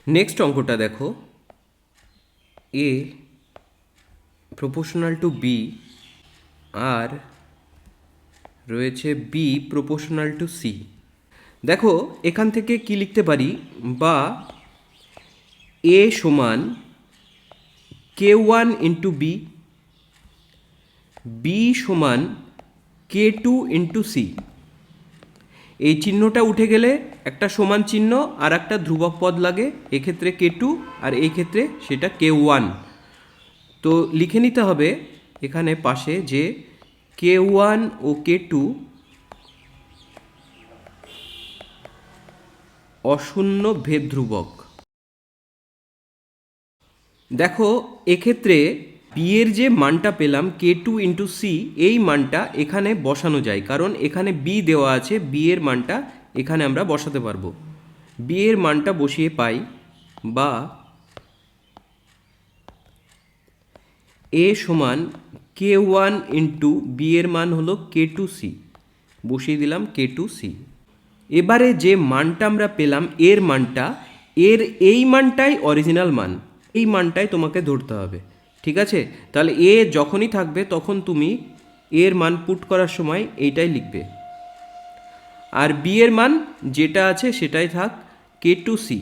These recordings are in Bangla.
নেক্সট অঙ্কটা দেখো, এ প্রপোর্শনাল টু বি আর রয়েছে বি প্রপোর্শনাল টু সি। দেখো এখান থেকে কি লিখতে পারি, বা এ সমান K1 ইন্টু বি, বি সমান K2 ইন্টু সি। এই চিহ্নটা উঠে গেলে একটা সমান চিহ্ন আর একটা ধ্রুবক পদ লাগে, এক্ষেত্রে K2 আর এই ক্ষেত্রে সেটা K1। তো লিখে নিতে হবে এখানে পাশে যে K1 ও K2 অশূন্য ভেদ ধ্রুবক। দেখো এক্ষেত্রে বি এর যে মানটা পেলাম K2 ইন্টু সি, এই মানটা এখানে বসানো যায়, কারণ এখানে বি দেওয়া আছে, বি এর মানটা এখানে আমরা বসাতে পারবো। বি এর মানটা বসিয়ে পাই, বা এ সমান K1 ইন্টু বি এর মান হলো K2 সি, বসিয়ে দিলাম K2 সি। এবারে যে মানটা আমরা পেলাম এর মানটা, এর এই মানটাই অরিজিনাল মান, এই মানটাই তোমাকে ধরতে হবে। ঠিক আছে, তাহলে এ যখনই থাকবে তখন তুমি এর মান পুট করার সময় এইটাই লিখবে, আর বি এর মান যেটা আছে সেটাই থাক, K2 সি,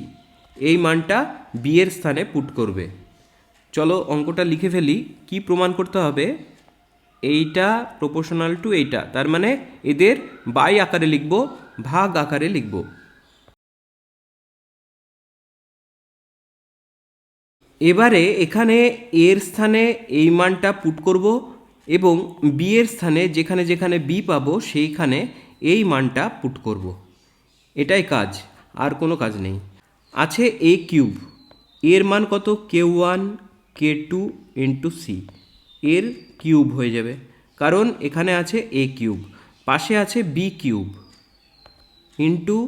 এই মানটা বি এর স্থানে পুট করবে। চলো অঙ্কটা লিখে ফেলি। কি প্রমাণ করতে হবে, এইটা প্রপোর্শনাল টু এইটা, তার মানে এদের বাই আকারে লিখব, ভাগ আকারে লিখব। এবারে এখানে এর স্থানে এই মানটা পুট করব, এবং বি এর স্থানে যেখানে যেখানে বি পাবো সেইখানে এই মানটা পুট করব। এটাই কাজ, আর কোনো কাজ নেই। আছে এ কিউব, এর মান কত, K1 K2 ইন্টু সি, এর কিউব হয়ে যাবে, কারণ এখানে আছে এ কিউব। পাশে আছে বি কিউব ইন্টু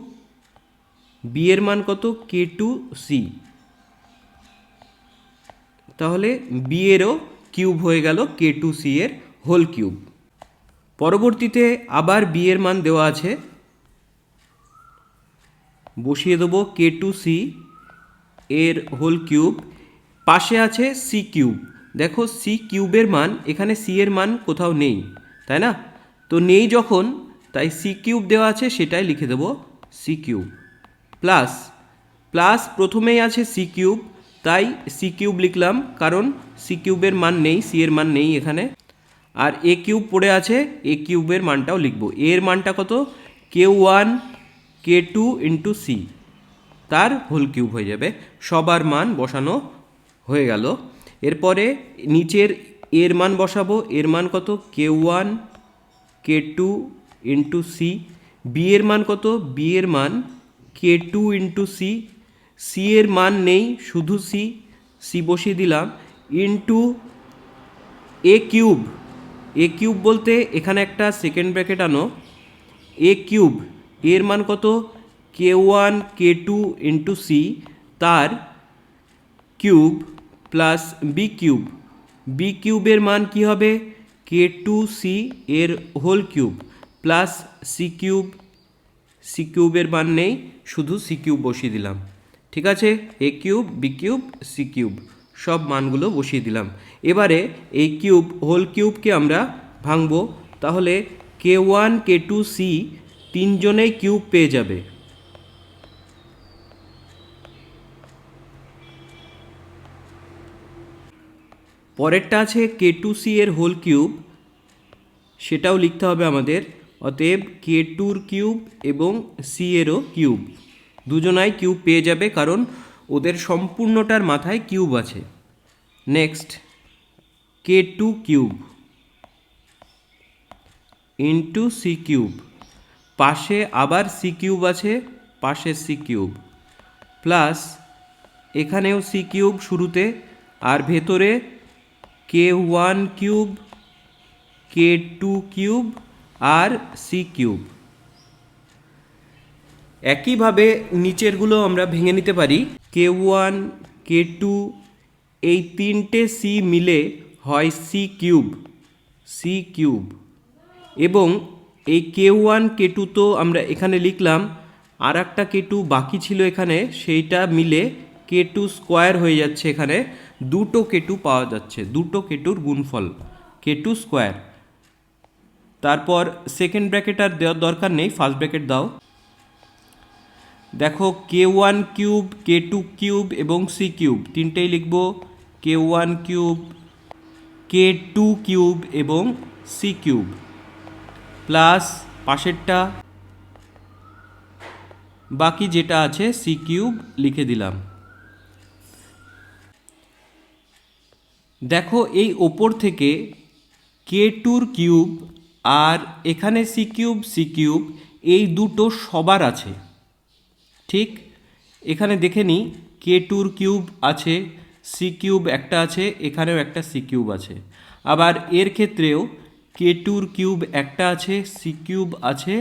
বি এর মান কত, K2 সি, তাহলে বি এরও কিউব হয়ে গেল K2 সি এর হোল কিউব। পরবর্তীতে আবার বি এর মান দেওয়া আছে, বসিয়ে দেবো K2 সি এর হোল কিউব। পাশে আছে সি কিউব, দেখো সি কিউবের মান, এখানে সি এর মান কোথাও নেই, তাই না? তো নেই যখন, তাই সি কিউব দেওয়া আছে সেটাই লিখে দেবো সি কিউব, প্লাস প্লাস প্রথমেই আছে সি কিউব, তাই সি কিউব লিখলাম, কারণ সি কিউবের মান নেই, সি এর মান নেই এখানে। আর এ কিউব পড়ে আছে, এ কিউবের মানটাও লিখব, এর মানটা কত, K1 K2 ইন্টু সি, তার হোল কিউব হয়ে যাবে। সবার মান বসানো হয়ে গেল। এরপরে নিচের এর মান বসাবো, এর মান কত, K1 K2 into C. B এর মান কত, বি এর মান K2 ইন্টু সি, সি এর মান নেই, শুধু সি, সি বসিয়ে দিলাম, into A cube. A cube বলতে এখানে একটা সেকেন্ড ব্র্যাকেট আনো, এ কিউব এর মান কত, K1 K2 ইন্টু সি, তার cube, plus B cube. B কিউবের মান কি হবে, K2 সি এর whole cube, plus C cube. C কিউবের মান নেই, শুধু সি কিউব বসিয়ে দিলাম। ঠিক আছে, A cube, B cube, C cube, সব মানগুলো বসিয়ে দিলাম। এবারে এই কিউব হোল কিউবকে আমরা ভাঙবো, তাহলে K1 K2 সি তিনজনেই কিউব পেয়ে যাবে। পরেরটা আছে K2 সি এর হোল কিউব, সেটাও লিখতে হবে আমাদের। অতএব K2'র কিউব এবং সি এরও কিউব, দুজনাই কিউব পেয়ে যাবে, কারণ ওদের সম্পূর্ণটার মাথায় কিউব আছে। Next K2 cube into C cube, পাশে আবার সি কিউব আছে, পাশে সি কিউব, প্লাস এখানেও সি কিউব শুরুতে, আর ভেতরে K1 কিউব, K2 কিউব আর সি কিউব। একইভাবে নিচেরগুলো আমরা ভেঙে নিতে পারি। K1 K2 এই তিনটে সি মিলে হয় সি কিউব, সি কিউব, এবং এই K1 K2 তো আমরা এখানে লিখলাম, আর একটা K2 বাকি ছিল এখানে, সেইটা মিলে K2 স্কোয়ার হয়ে যাচ্ছে, এখানে দুটো K2 পাওয়া যাচ্ছে, দুটো K2-র গুণফল K2 স্কোয়ার। তারপর সেকেন্ড ব্র্যাকেট আর দেওয়ার দরকার নেই, ফার্স্ট ব্র্যাকেট দাও। দেখো K1 কিউব, K2 কিউব এবং C কিউব তিনটেই লিখব, K1 কিউব, K2 কিউব এবং C কিউব, প্লাস পাশেরটা বাকি যেটা আছে C কিউব লিখে দিলাম। দেখো এই ওপর থেকে K2-র কিউব আর এখানে C কিউব এই দুটো সবার আছে, ঠিক। এখানে দেখে নিই, K2-র কিউব আছে, C কিউব একটা আছে, এখানেও একটা C কিউব আছে। আবার এর ক্ষেত্রেও K2-র কিউব একটা আছে, C কিউব আছে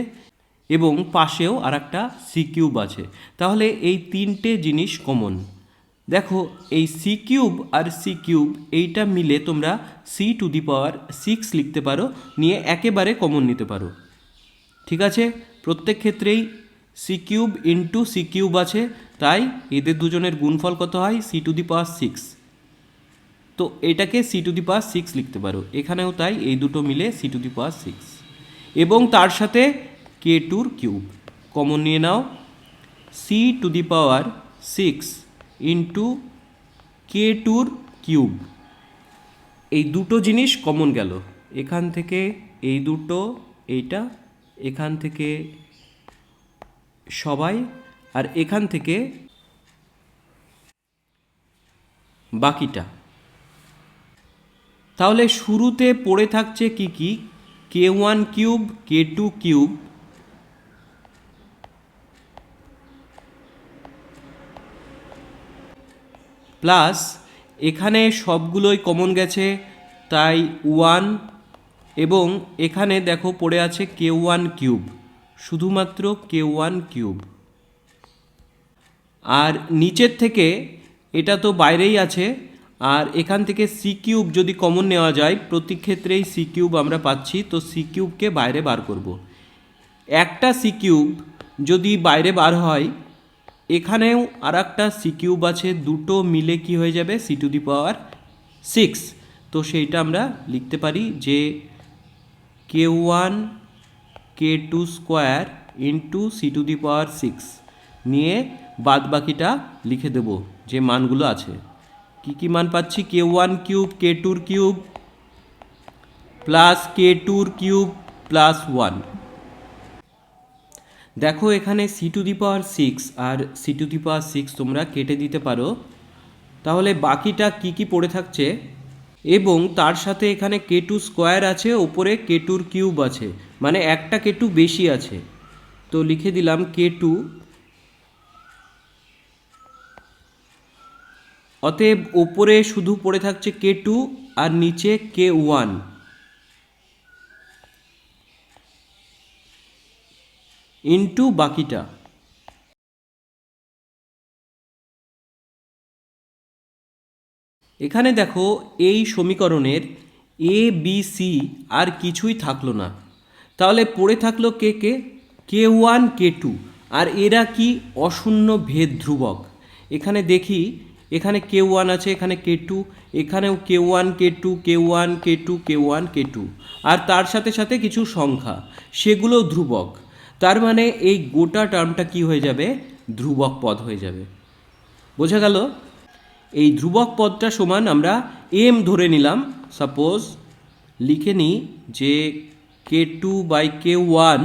এবং পাশেও আর একটা C কিউব আছে। তাহলে এই তিনটে জিনিস কমন। দেখো এই C কিউব আর C কিউব এইটা মিলে তোমরা C⁶ লিখতে পারো, নিয়ে একেবারে কমন নিতে পারো, ঠিক আছে। প্রত্যেক ক্ষেত্রেই C cube into C cube আছে, তাই এদের দুজনের গুণফল কত হয় C⁶। তো এটাকে C⁶ লিখতে পারো, এখানেও তাই, এই দুটো মিলে C⁶ এবং তার সাথে K2-র কিউব কমন নিয়ে নাও, C⁶ ইন্টু K2-র কিউব। এই দুটো জিনিস কমন গেল, এখান থেকে এই দুটো, এইটা, এখান থেকে সবাই, আর এখান থেকে বাকিটা। তাহলে শুরুতে পড়ে থাকছে কি কি, K1 cube, K2 cube, plus এখানে সবগুলোই কমন গেছে, তাই 1, এবং এখানে দেখো পড়ে আছে K1 কিউব, শুধুমাত্র K1 কিউব। আর নিচের থেকে এটা তো বাইরেই আছে, আর এখান থেকে C কিউব যদি কমন নেওয়া যায়, প্রতি ক্ষেত্রেই C কিউব আমরা পাচ্ছি, তো C কিউবকে বাইরে বার করব। একটা C কিউব যদি বাইরে বার হয়, এখানেও আর একটা C কিউব আছে, দুটো মিলে কি হয়ে যাবে C⁶। তো সেইটা আমরা লিখতে পারি যে K1 K2 square into C⁶ নিয়ে বাদ বাকিটা লিখে দেব, যে মানগুলো আছে। কি কি মান পাচ্ছি, K1 কিউব, K2-র কিউব প্লাস K2-র কিউব প্লাস 1। দেখো এখানে C⁶ আর C⁶ তোমরা কেটে দিতে পারো, তাহলে বাকিটা কি কি পড়ে থাকছে, এবং তার সাথে এখানে K2 স্কোয়ার আছে, ওপরে K2-র কিউব আছে, মানে একটা K2 বেশি আছে, তো লিখে দিলাম K2। অতএব ওপরে শুধু পড়ে থাকছে K2 আর নিচে K1, ইন্টু বাকিটা। এখানে দেখো এই সমীকরণের A B C আর কিছুই থাকলো না, তাহলে পড়ে থাকলো K1 K2, আর এরা কি অশূন্য ভেদ ধ্রুবক। এখানে দেখি, এখানে K1 আছে, এখানে K2, এখানেও K1 K2 K1 K2 K1 K2, আর তার সাথে সাথে কিছু সংখ্যা, সেগুলো ধ্রুবক। তার মানে এই গোটা টার্মটা কি হয়ে যাবে, ধ্রুবক পদ হয়ে যাবে। বোঝা গেল? এই ধ্রুবক পদটা সমান আমরা m ধরে নিলাম। সাপোজ লিখে নিই যে K2/K1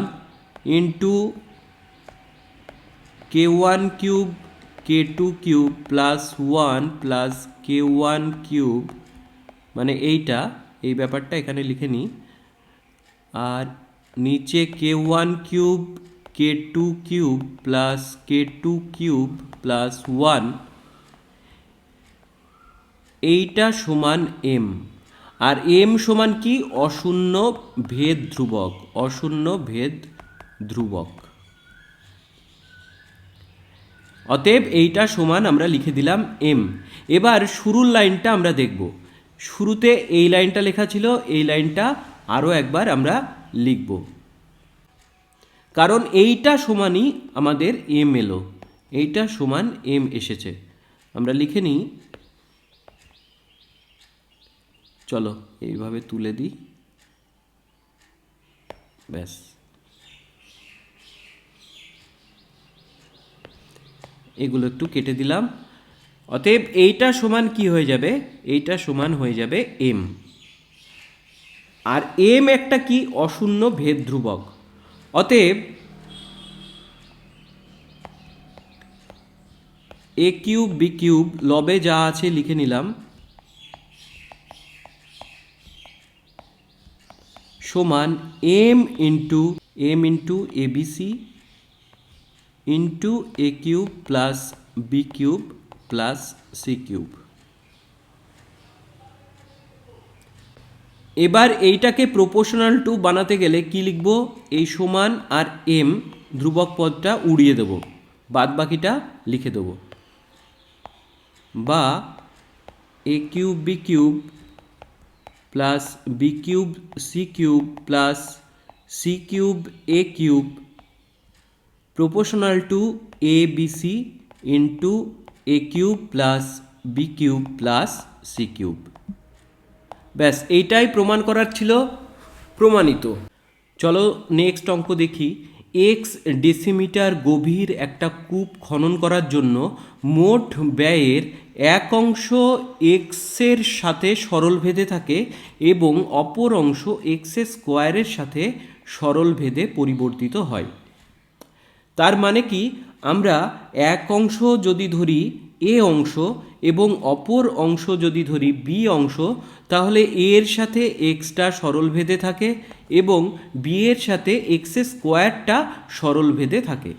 into K1 cube K2 cube plus 1 plus K1 cube, মানে এইটা, এই ব্যাপারটা এখানে লিখে নিই। আর নিচে K1 cube K2 cube plus K2 cube plus 1, এইটা সমান m। আর m সমান কি, অশূন্য ভেদ ধ্রুবক, অশূন্য ভেদ ধ্রুবক। অতএব এইটা সমান আমরা লিখে দিলাম m। এবার শুরুর লাইনটা আমরা দেখব। শুরুতে এই লাইনটা লেখা ছিল, এই লাইনটা আরও একবার আমরা লিখব, কারণ এইটা সমানই আমাদের m এলো, এইটা সমান m এসেছে। আমরা লিখে নিই, চলো এইভাবে তুলে দিই, ব্যাস। এগুলো একটু কেটে দিলাম। অতএব এইটা সমান কি হয়ে যাবে? এইটা সমান হয়ে যাবে এম। আর এম একটা কি? অশূন্য ভেদ ধ্রুবক। অতএব এ কিউব বি কিউব লবে যা আছে লিখে নিলাম, সমান M into ABC into A cube plus B cube plus C cube. এবার এইটাকে প্রপোর্শনাল টু বানাতে গেলে কি লিখব? এই সমান আর এম ধ্রুবক পদটা উড়িয়ে দেব, বাদ বাকিটা লিখে দেব, বা A cube B cube plus B cube C cube plus C cube A cube proportional to A B C into A cube plus B cube plus C cube. ব্যাস, এইটাই প্রমাণ করার ছিল, প্রমাণিত। চলো নেক্সট অঙ্ক দেখি। এক্স ডেসিমিটার গভীর একটা কূপ খনন করার জন্য মোট ব্যয়ের এক অংশ এক্সের সাথে সরলভেদে থাকে এবং অপর অংশ এক্সের স্কোয়ারের সাথে সরলভেদে পরিবর্তিত হয়। তার মানে কি? আমরা এক অংশ যদি ধরি এ অংশ এবং অপর অংশ যদি ধরি বি অংশ, তাহলে এ এর সাথে এক্সটা সরলভেদে থাকে এবং বি এর সাথে এক্সের স্কোয়ারটা সরলভেদে থাকে।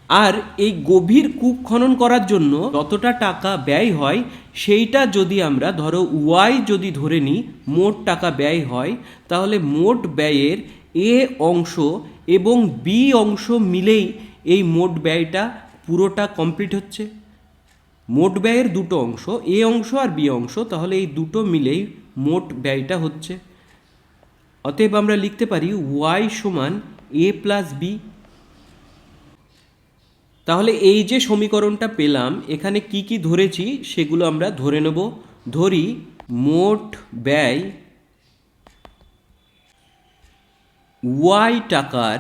আর এই গভীর কূপ খনন করার জন্য যতটা টাকা ব্যয় হয় সেইটা যদি আমরা ধরো ওয়াই যদি ধরে নিই, মোট টাকা ব্যয় হয়, তাহলে মোট ব্যয়ের এ অংশ এবং বি অংশ মিলেই এই মোট ব্যয়টা পুরোটা কমপ্লিট হচ্ছে। মোট ব্যয়ের দুটো অংশ, এ অংশ আর বি অংশ, তাহলে এই দুটো মিলেই মোট ব্যয়টা হচ্ছে। অতএব আমরা লিখতে পারি ওয়াই সমান এ প্লাস বি। তাহলে এই যে সমীকরণটা পেলাম, এখানে কি কি ধরেছি সেগুলো আমরা ধরে নেব। ধরি মোট ব্যয় ওয়াই টাকার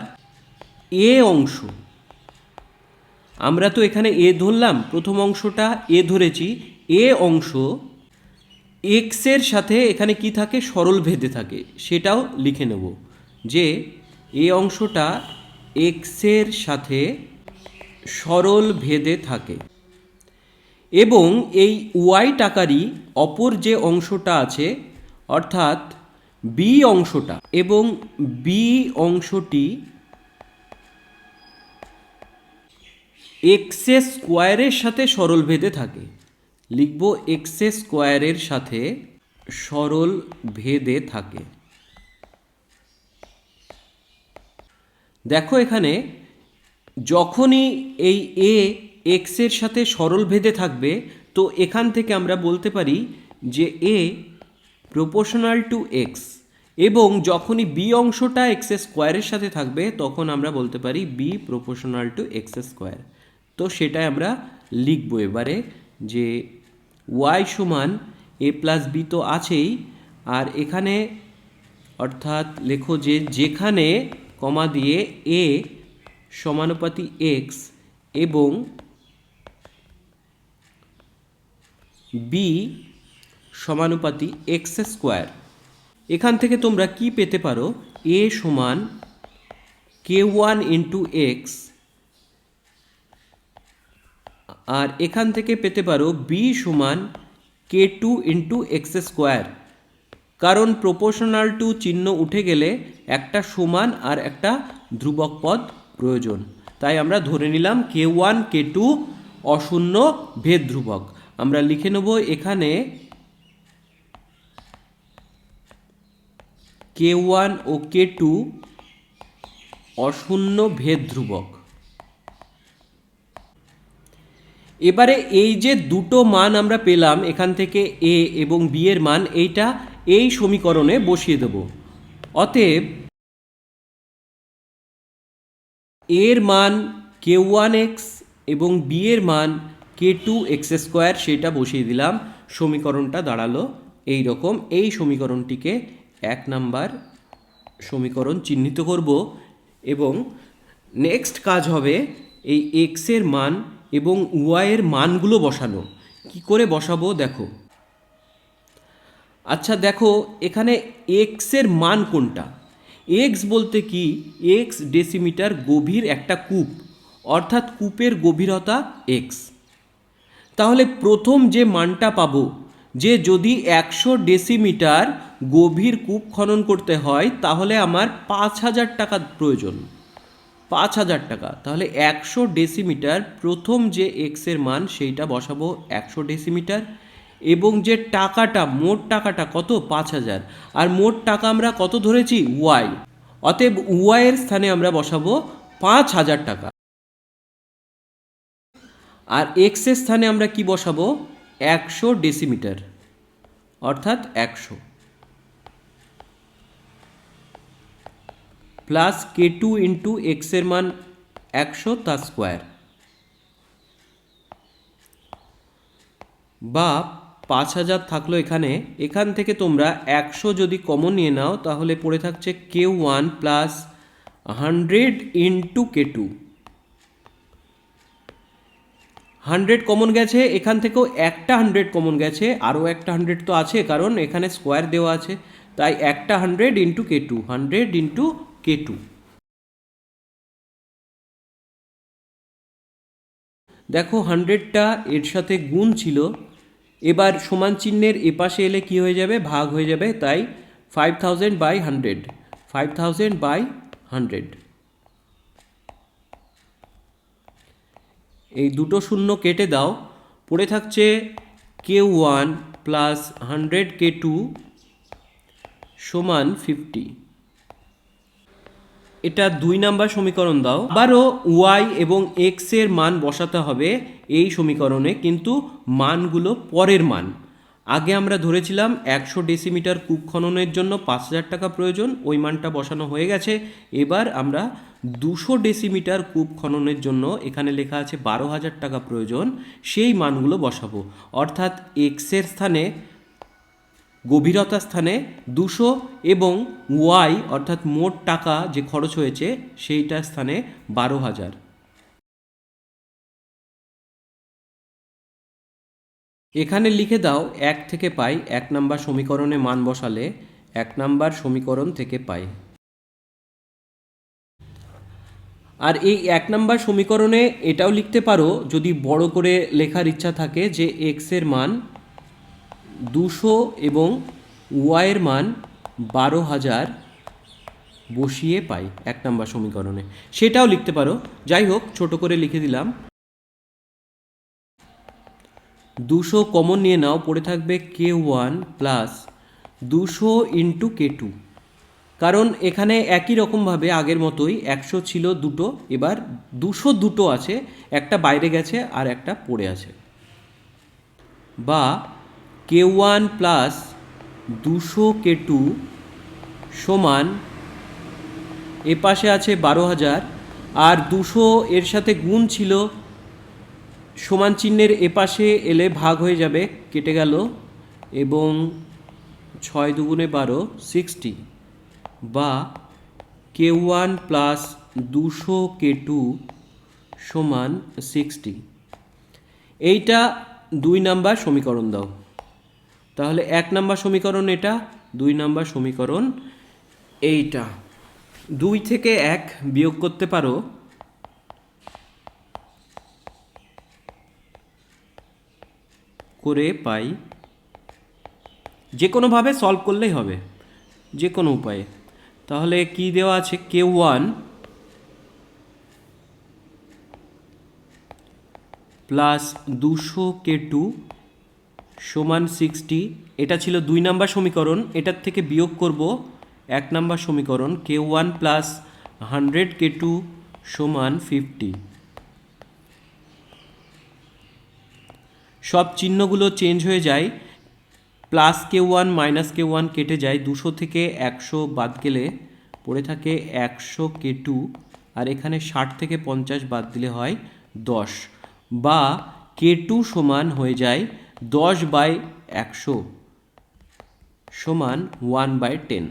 এ অংশ, আমরা তো এখানে এ ধরলাম, প্রথম অংশটা এ ধরেছি, এ অংশ এক্সের সাথে এখানে কি থাকে? সরলভেদে থাকে, সেটাও লিখে নেব যে এ অংশটা এক্সের সাথে সরলভেদে থাকে এবং এই ওয়াই টাকারই অপর যে অংশটা আছে অর্থাৎ বি অংশটা, এবং বি অংশটি এক্সের স্কোয়ারের সাথে সরলভেদে থাকে। লিখব এক্সের স্কোয়ারের সাথে সরলভেদে থাকে। দেখো এখানে যখনই এই এ এক্সের সাথে সরলভেদে থাকবে, তো এখান থেকে আমরা বলতে পারি যে এ প্রপোর্শনাল টু এক্স, এবং যখনই বি অংশটা এক্সের স্কোয়ারের সাথে থাকবে তখন আমরা বলতে পারি B proportional to X square. তো সেটাই আমরা লিখব এবারে, যে ওয়াই সমান এ প্লাস বি তো আছেই, আর এখানে অর্থাৎ লেখো যে যেখানে কমা দিয়ে এ সমানুপাতি এক্স এবং বি সমানুপাতি এক্স স্কোয়ার। এখান থেকে তোমরা কি পেতে পারো? এ সমান কে ওয়ান ইন্টু এক্স, আর এখান থেকে পেতে পারো বি সমান কে টু ইন্টু এক্স স্কোয়ার। কারণ প্রপোর্শনাল টু চিহ্ন উঠে গেলে একটা সমান আর একটা ধ্রুবক পদ প্রয়োজন, তাই আমরা ধরে নিলাম কে ওয়ান কে টু অশূন্য ভেদ ধ্রুবক। আমরা লিখে নেব এখানে কে ওয়ান ও কে টু অশূন্য ভেদ ধ্রুবক। এবারে এই যে দুটো মান আমরা পেলাম এখান থেকে এ এবং বি এর মান, এইটা এই সমীকরণে বসিয়ে দেব। অতএব এর মান কে ওয়ান এক্স এবং বি এর মান k2x² সেটা বসিয়ে দিলাম, সমীকরণটা দাঁড়ালো এই রকম। এই সমীকরণটিকে 1 নাম্বার সমীকরণ চিহ্নিত করব এবং নেক্সট কাজ হবে এই x এর মান এবং y এর মানগুলো বসানো। কি করে বসাবো দেখো। আচ্ছা দেখো এখানে x এর মান কোনটা? x বলতে কি, x ডেসিমিটার গভীর একটা কূপ, অর্থাৎ কূপের গভীরতা x। তাহলে প্রথম যে মানটা পাবো, যে যদি 100 ডেসিমিটার গভীর কূপ খনন করতে হয় তাহলে আমার 5000 টাকা প্রয়োজন, 5000 টাকা। তাহলে 100 ডেসিমিটার প্রথম যে এক্স এর মান সেইটা বসাবো 100 ডেসিমিটার, এবং যে টাকাটা, মোট টাকাটা কত, 5000, আর মোট টাকা আমরা কত ধরেছি, ওয়াই। অতএব ওয়াই এর স্থানে আমরা বসাবো 5000 টাকা, আর এক্স এর স্থানে আমরা কি বসাবো, 100 ডেসিমিটার, অর্থাৎ 100 প্লাস k2 ইন্টু এক্স এর মান 100 তার স্কোয়ার, বা 5000 থাকলো এখানে। এখান থেকে তোমরা 100 যদি কমন নিয়ে নাও তাহলে পড়ে থাকছে k1 plus 100 into k2। 100 common গেছে, এখান থেকেও একটা 100 কমন গেছে, আরও একটা 100 তো আছে কারণ এখানে স্কোয়ার দেওয়া আছে, তাই একটা 100 ইন্টু k2, 100 ইন্টু k2। দেখো 100টা এর সাথে গুণ ছিল, এবার সমান চিহ্নের এপাশে এলে কি হয়ে যাবে, ভাগ হয়ে যাবে, তাই 5000/100, 5000/100। এই দুটো শূন্য কেটে দাও, পড়ে থাকছে k1 প্লাস 100 k2 সমান 50। এটা 2 নাম্বার সমীকরণ দাও। আবারও y এবং x এর মান বসাতে হবে এই সমীকরণে, কিন্তু মানগুলো পরের মান। আগে আমরা ধরেছিলাম 100 ডেসিমিটার কূপ খননের জন্য 5000 টাকা প্রয়োজন, ওই মানটা বসানো হয়ে গেছে। এবার আমরা 200 ডেসিমিটার কূপ খননের জন্য এখানে লেখা আছে 12000 টাকা প্রয়োজন, সেই মানগুলো বসাবো। অর্থাৎ x এর স্থানে, গভীরতার স্থানে 200, এবং ওয়াই অর্থাৎ মোট টাকা যে খরচ হয়েছে সেইটার স্থানে 12000। এখানে লিখে দাও 1 থেকে পাই, 1 নাম্বার সমীকরণে মান বসালে 1 নাম্বার সমীকরণ থেকে পাই। আর এই 1 নাম্বার সমীকরণে এটাও লিখতে পারো যদি বড় করে লেখার ইচ্ছা থাকে, যে এক্স এর মান 200 এবং ওয়াইয়ের মান 12000 বসিয়ে পাই 1 নাম্বার সমীকরণে, সেটাও লিখতে পারো। যাই হোক, ছোট করে লিখে দিলাম। 200 কমন নিয়ে নাও, পড়ে থাকবে k1 প্লাস 200 ইন্টু k2, কারণ এখানে একই রকমভাবে আগের মতোই 100 ছিল দুটো, এবার 200 দুটো আছে, একটা বাইরে গেছে আর একটা পড়ে আছে, বা k1 প্লাস 200 k2 সমান, এ পাশে আছে 12000, আর 200 এর সাথে গুণ ছিল, সমান চিহ্নের এপাশে এলে ভাগ হয়ে যাবে, কেটে গেল, এবং 6 দুগুণে 12, 60, বা k1 প্লাস 200 k2 সমান 60। এইটা 2 নাম্বার সমীকরণ দাও। তাহলে 1 নাম্বার সমীকরণ এটা, 2 নাম্বার সমীকরণ এইটা। 2 থেকে 1 বিয়োগ করতে পারো, করে পাই, যে কোনোভাবে সলভ করলেই হবে, যে কোনো উপায়ে। তাহলে কি দেওয়া আছে, k1 প্লাস 200 k2 সমান 60। এটা ছিল 2 নাম্বার সমীকরণ, এটার থেকে বিয়োগ করব 1 নাম্বার সমীকরণ, k1 প্লাস 100 k2 সমান 50। সব চিহ্নগুলো চেঞ্জ হয়ে যায়, প্লাস k1 মাইনাস k1 কেটে যায়, 200 থেকে 100 বাদ গেলে পড়ে থাকে 100 k2, আর এখানে 60 থেকে 50 বাদ দিলে হয় 10, বা K2 সমান হয়ে যায় 10/100 সমান 1/10।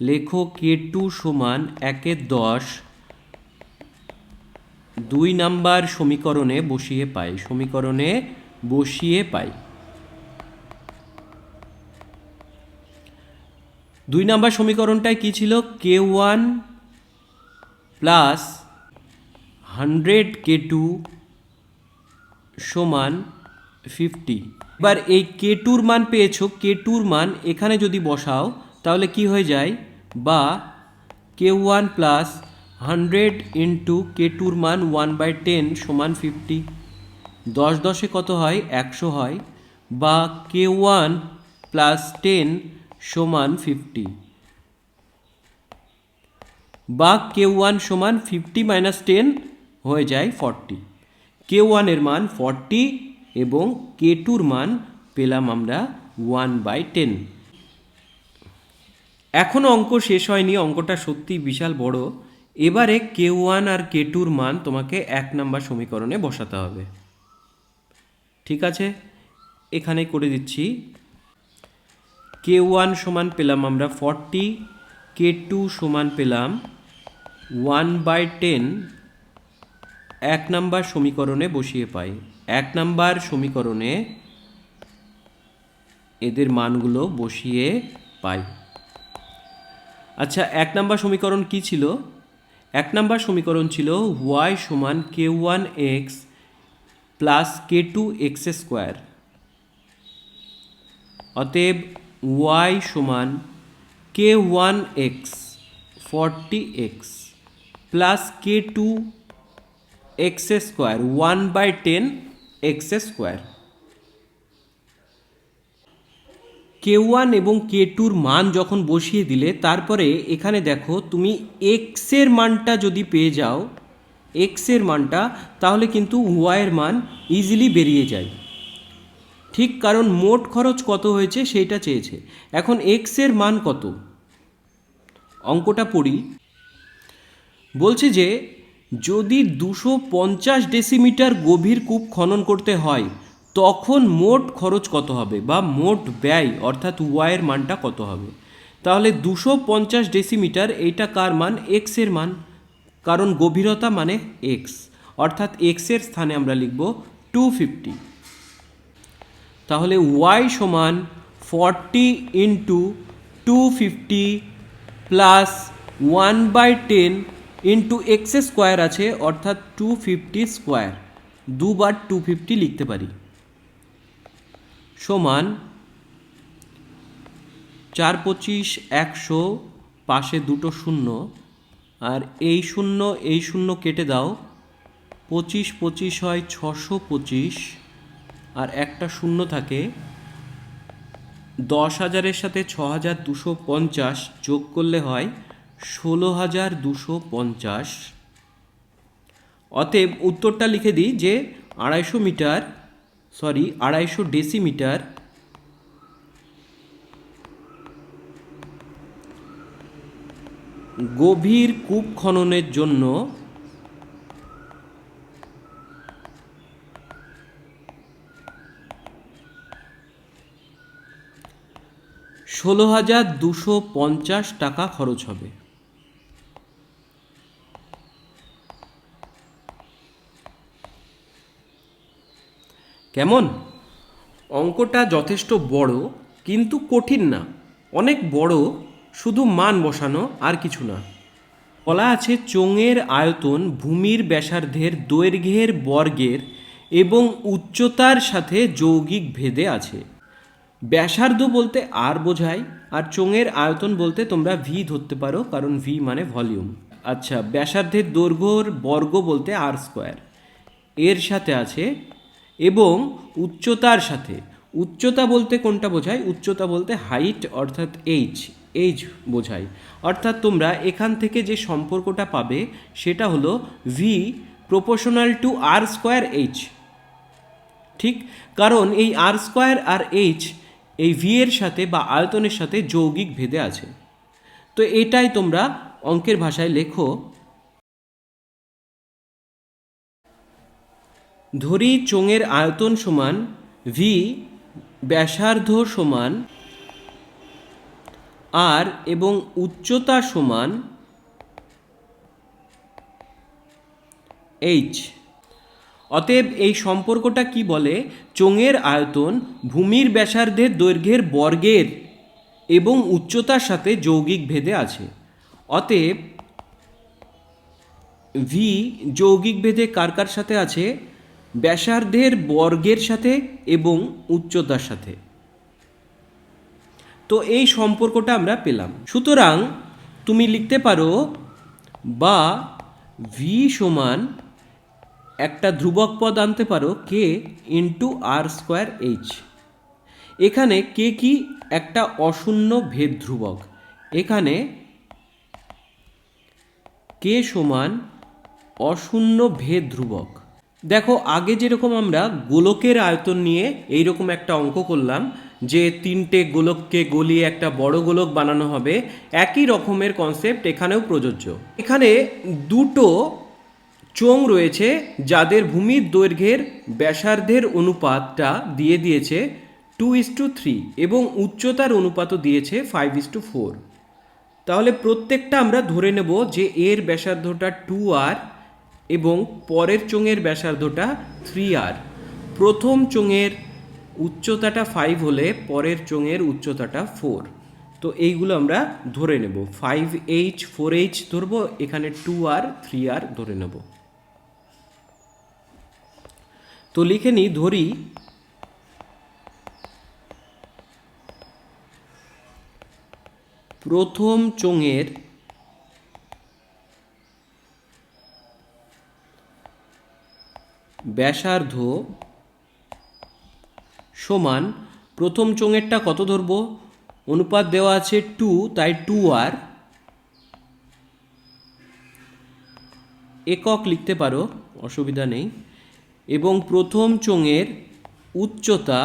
লেখো K2 সমান 1/10 2 নাম্বার সমীকরণে বসিয়ে পাই। 2 নাম্বার সমীকরণটায় কি ছিল? K1 প্লাস 100 K2 সমান 50। এবার এই K2-র মান পেয়েছো, K2-র মান এখানে যদি বসাও তাহলে কি হয়ে যায়? বা K1 প্লাস 100 ইন্টু K2-র মান 1/10 সমান 50। 10 10-এ কত হয়? 100 হয়। বা K1 প্লাস 10 সমান 50। বা K1 সমান 50 মাইনাস 10 হয়ে যায় 40। K1 এর মান 40 এবং K2-র মান পেলাম আমরা 1/10। এখনও অঙ্ক শেষ হয়নি, অঙ্কটা সত্যি বিশাল বড়। এবারে K1 আর K2-র মান তোমাকে 1 নাম্বার সমীকরণে বসাতে হবে। ঠিক আছে, এখানে করে দিচ্ছি। K1 সমান পেলাম আমরা 40, K2 সমান পেলাম 1/10 1 নাম্বার সমীকরণে বসিয়ে পাই। 1 নাম্বার সমীকরণে এদের মানগুলো বসিয়ে পাই। আচ্ছা, 1 নাম্বার সমীকরণ কি ছিল? 1 নাম্বার সমীকরণ ছিল y সমান K1x প্লাস K2x স্কোয়ার। অতএব y সমান K1x 40x plus K2x square 1/10 x square. K1 এবং K2-র মান যখন বসিয়ে দিলে তারপরে এখানে দেখো তুমি x এর মানটা যদি পেয়ে যাও, x এর মানটা, তাহলে কিন্তু y এর মান ইজিলি বেরিয়ে যায়। ঠিক, কারণ মোট খরচ কত হয়েছে সেইটা চেয়েছে। এখন x এর মান কত? অঙ্কটা পড়ি। বলছে যে যদি 250 ডেসিমিটার গভীর কূপ খনন করতে হয় তখন মোট খরচ কত হবে, বা মোট ব্যয় অর্থাৎ ওয়াইয়ের মানটা কত হবে। তাহলে 250 ডেসিমিটার, এইটা কার মান? এক্স এর মান, কারণ গভীরতা মানে এক্স, অর্থাৎ এক্স এর স্থানে আমরা লিখব 250। তাহলে ওয়াই সমান 40 into 250 plus 1/10 into x square আছে, অর্থাৎ 250 স্কোয়ার, দুবার 250 লিখতে পারি, সমান 4 25 100, পাশে দুটো শূন্য, আর এই শূন্য কেটে দাও, 25 25 হয় 625, আর একটা শূন্য থাকে। 10,000-এর সাথে 6,250 যোগ করলে হয় 16,250। অতএব উত্তরটা লিখে দিই যে 250 ডেসিমিটার গভীর কূপ খননের জন্য 16,250 টাকা খরচ হবে। কেমন? অঙ্কটা যথেষ্ট বড় কিন্তু কঠিন না, অনেক বড়, শুধু মান বসানো আর কিছু না। বলা আছে চোঙের আয়তন ভূমির ব্যাসার্ধের দৈর্ঘ্যের বর্গের এবং উচ্চতার সাথে যৌগিক ভেদে আছে। ব্যাসার্ধ বলতে আর বোঝায়, আর চোঙের আয়তন বলতে তোমরা ভি ধরতে পারো, কারণ ভি মানে ভলিউম। আচ্ছা, ব্যাসার্ধের দৈর্ঘ্যর বর্গ বলতে আর স্কোয়ার, এর সাথে আছে, এবং উচ্চতার সাথে, উচ্চতা বলতে কোনটা বোঝায়? উচ্চতা বলতে হাইট অর্থাৎ এইচ বোঝায়। অর্থাৎ তোমরা এখান থেকে যে সম্পর্কটা পাবে সেটা হলো V proportional to R square H. ঠিক, কারণ এই আর স্কোয়ার আর এইচ এই ভি এর সাথে বা আয়তনের সাথে যৌগিক ভেদে আছে। তো এটাই তোমরা অঙ্কের ভাষায় লেখো ধরি চোঙের আয়তন সমান ভি, ব্যাসার্ধ সমান আর এবং উচ্চতা সমান এইচ। অতএব এই সম্পর্কটা কি বলে? চোঙের আয়তন ভূমির ব্যাসার্ধের দৈর্ঘ্যের বর্গের এবং উচ্চতার সাথে যৌগিক ভেদে আছে। অতএব ভি যৌগিক ভেদে কার কার সাথে আছে? ব্যাসার্ধের বর্গের সাথে এবং উচ্চতার সাথে। তো এই সম্পর্কটা আমরা পেলাম। সুতরাং তুমি লিখতে পারো বা ভি সমান একটা ধ্রুবক পদ আনতে পারো কে ইন্টু আর স্কোয়ার এইচ। এখানে কে কি? একটা অশূন্য ভেদ ধ্রুবক। এখানে কে সমান অশূন্য ভেদ ধ্রুবক। দেখো আগে যেরকম আমরা গোলকের আয়তন নিয়ে এইরকম একটা অঙ্ক করলাম যে 3টে গোলককে গলিয়ে একটা বড় গোলক বানানো হবে, একই রকমের কনসেপ্ট এখানেও প্রযোজ্য। এখানে দুটো চোঙ রয়েছে যাদের ভূমির দৈর্ঘ্যের ব্যাসার্ধের অনুপাতটা দিয়ে দিয়েছে 2:3 এবং উচ্চতার অনুপাতও দিয়েছে 5:4। তাহলে প্রত্যেকটা আমরা ধরে নেব যে এর ব্যাসার্ধটা 2r এবং পরের চোঙের ব্যাসার্ধটা 3r। প্রথম চোঙের উচ্চতাটা 5 হলে পরের চোঙের উচ্চতাটা 4। তো এইগুলো আমরা ধরে নেব। 5h 4h ধরবো, এখানে 2r 3r ধরে নেব। তো লিখে নিই, ধরি প্রথম চোঙের ব্যাসার্ধ সমান, প্রথম চোঙেরটা কত ধরবো? অনুপাত দেওয়া আছে 2, তাই 2r। একক লিখতে পারো, অসুবিধা নেই। এবং প্রথম চোঙের উচ্চতা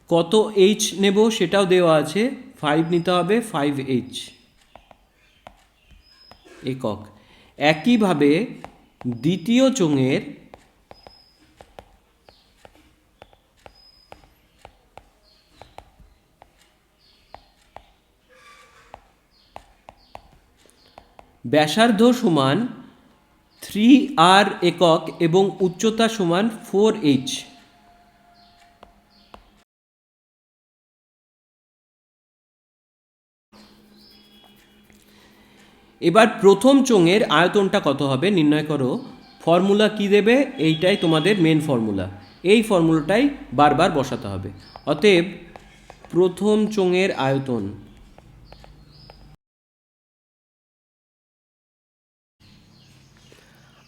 কত h নেব সেটাও দেওয়া আছে, 5 নিতে হবে, 5h একক। একইভাবে দ্বিতীয় চোঙের ব্যাসার্ধ সমান 3r একক এবং উচ্চতা সমান 4h। এবার প্রথম চোঙের আয়তনটা কত হবে নির্ণয় করো। ফর্মুলা কি দেবে? এইটাই তোমাদের মেন ফর্মুলা। এই ফর্মুলাটাই বারবার বসাতে হবে। অতএব প্রথম চোঙের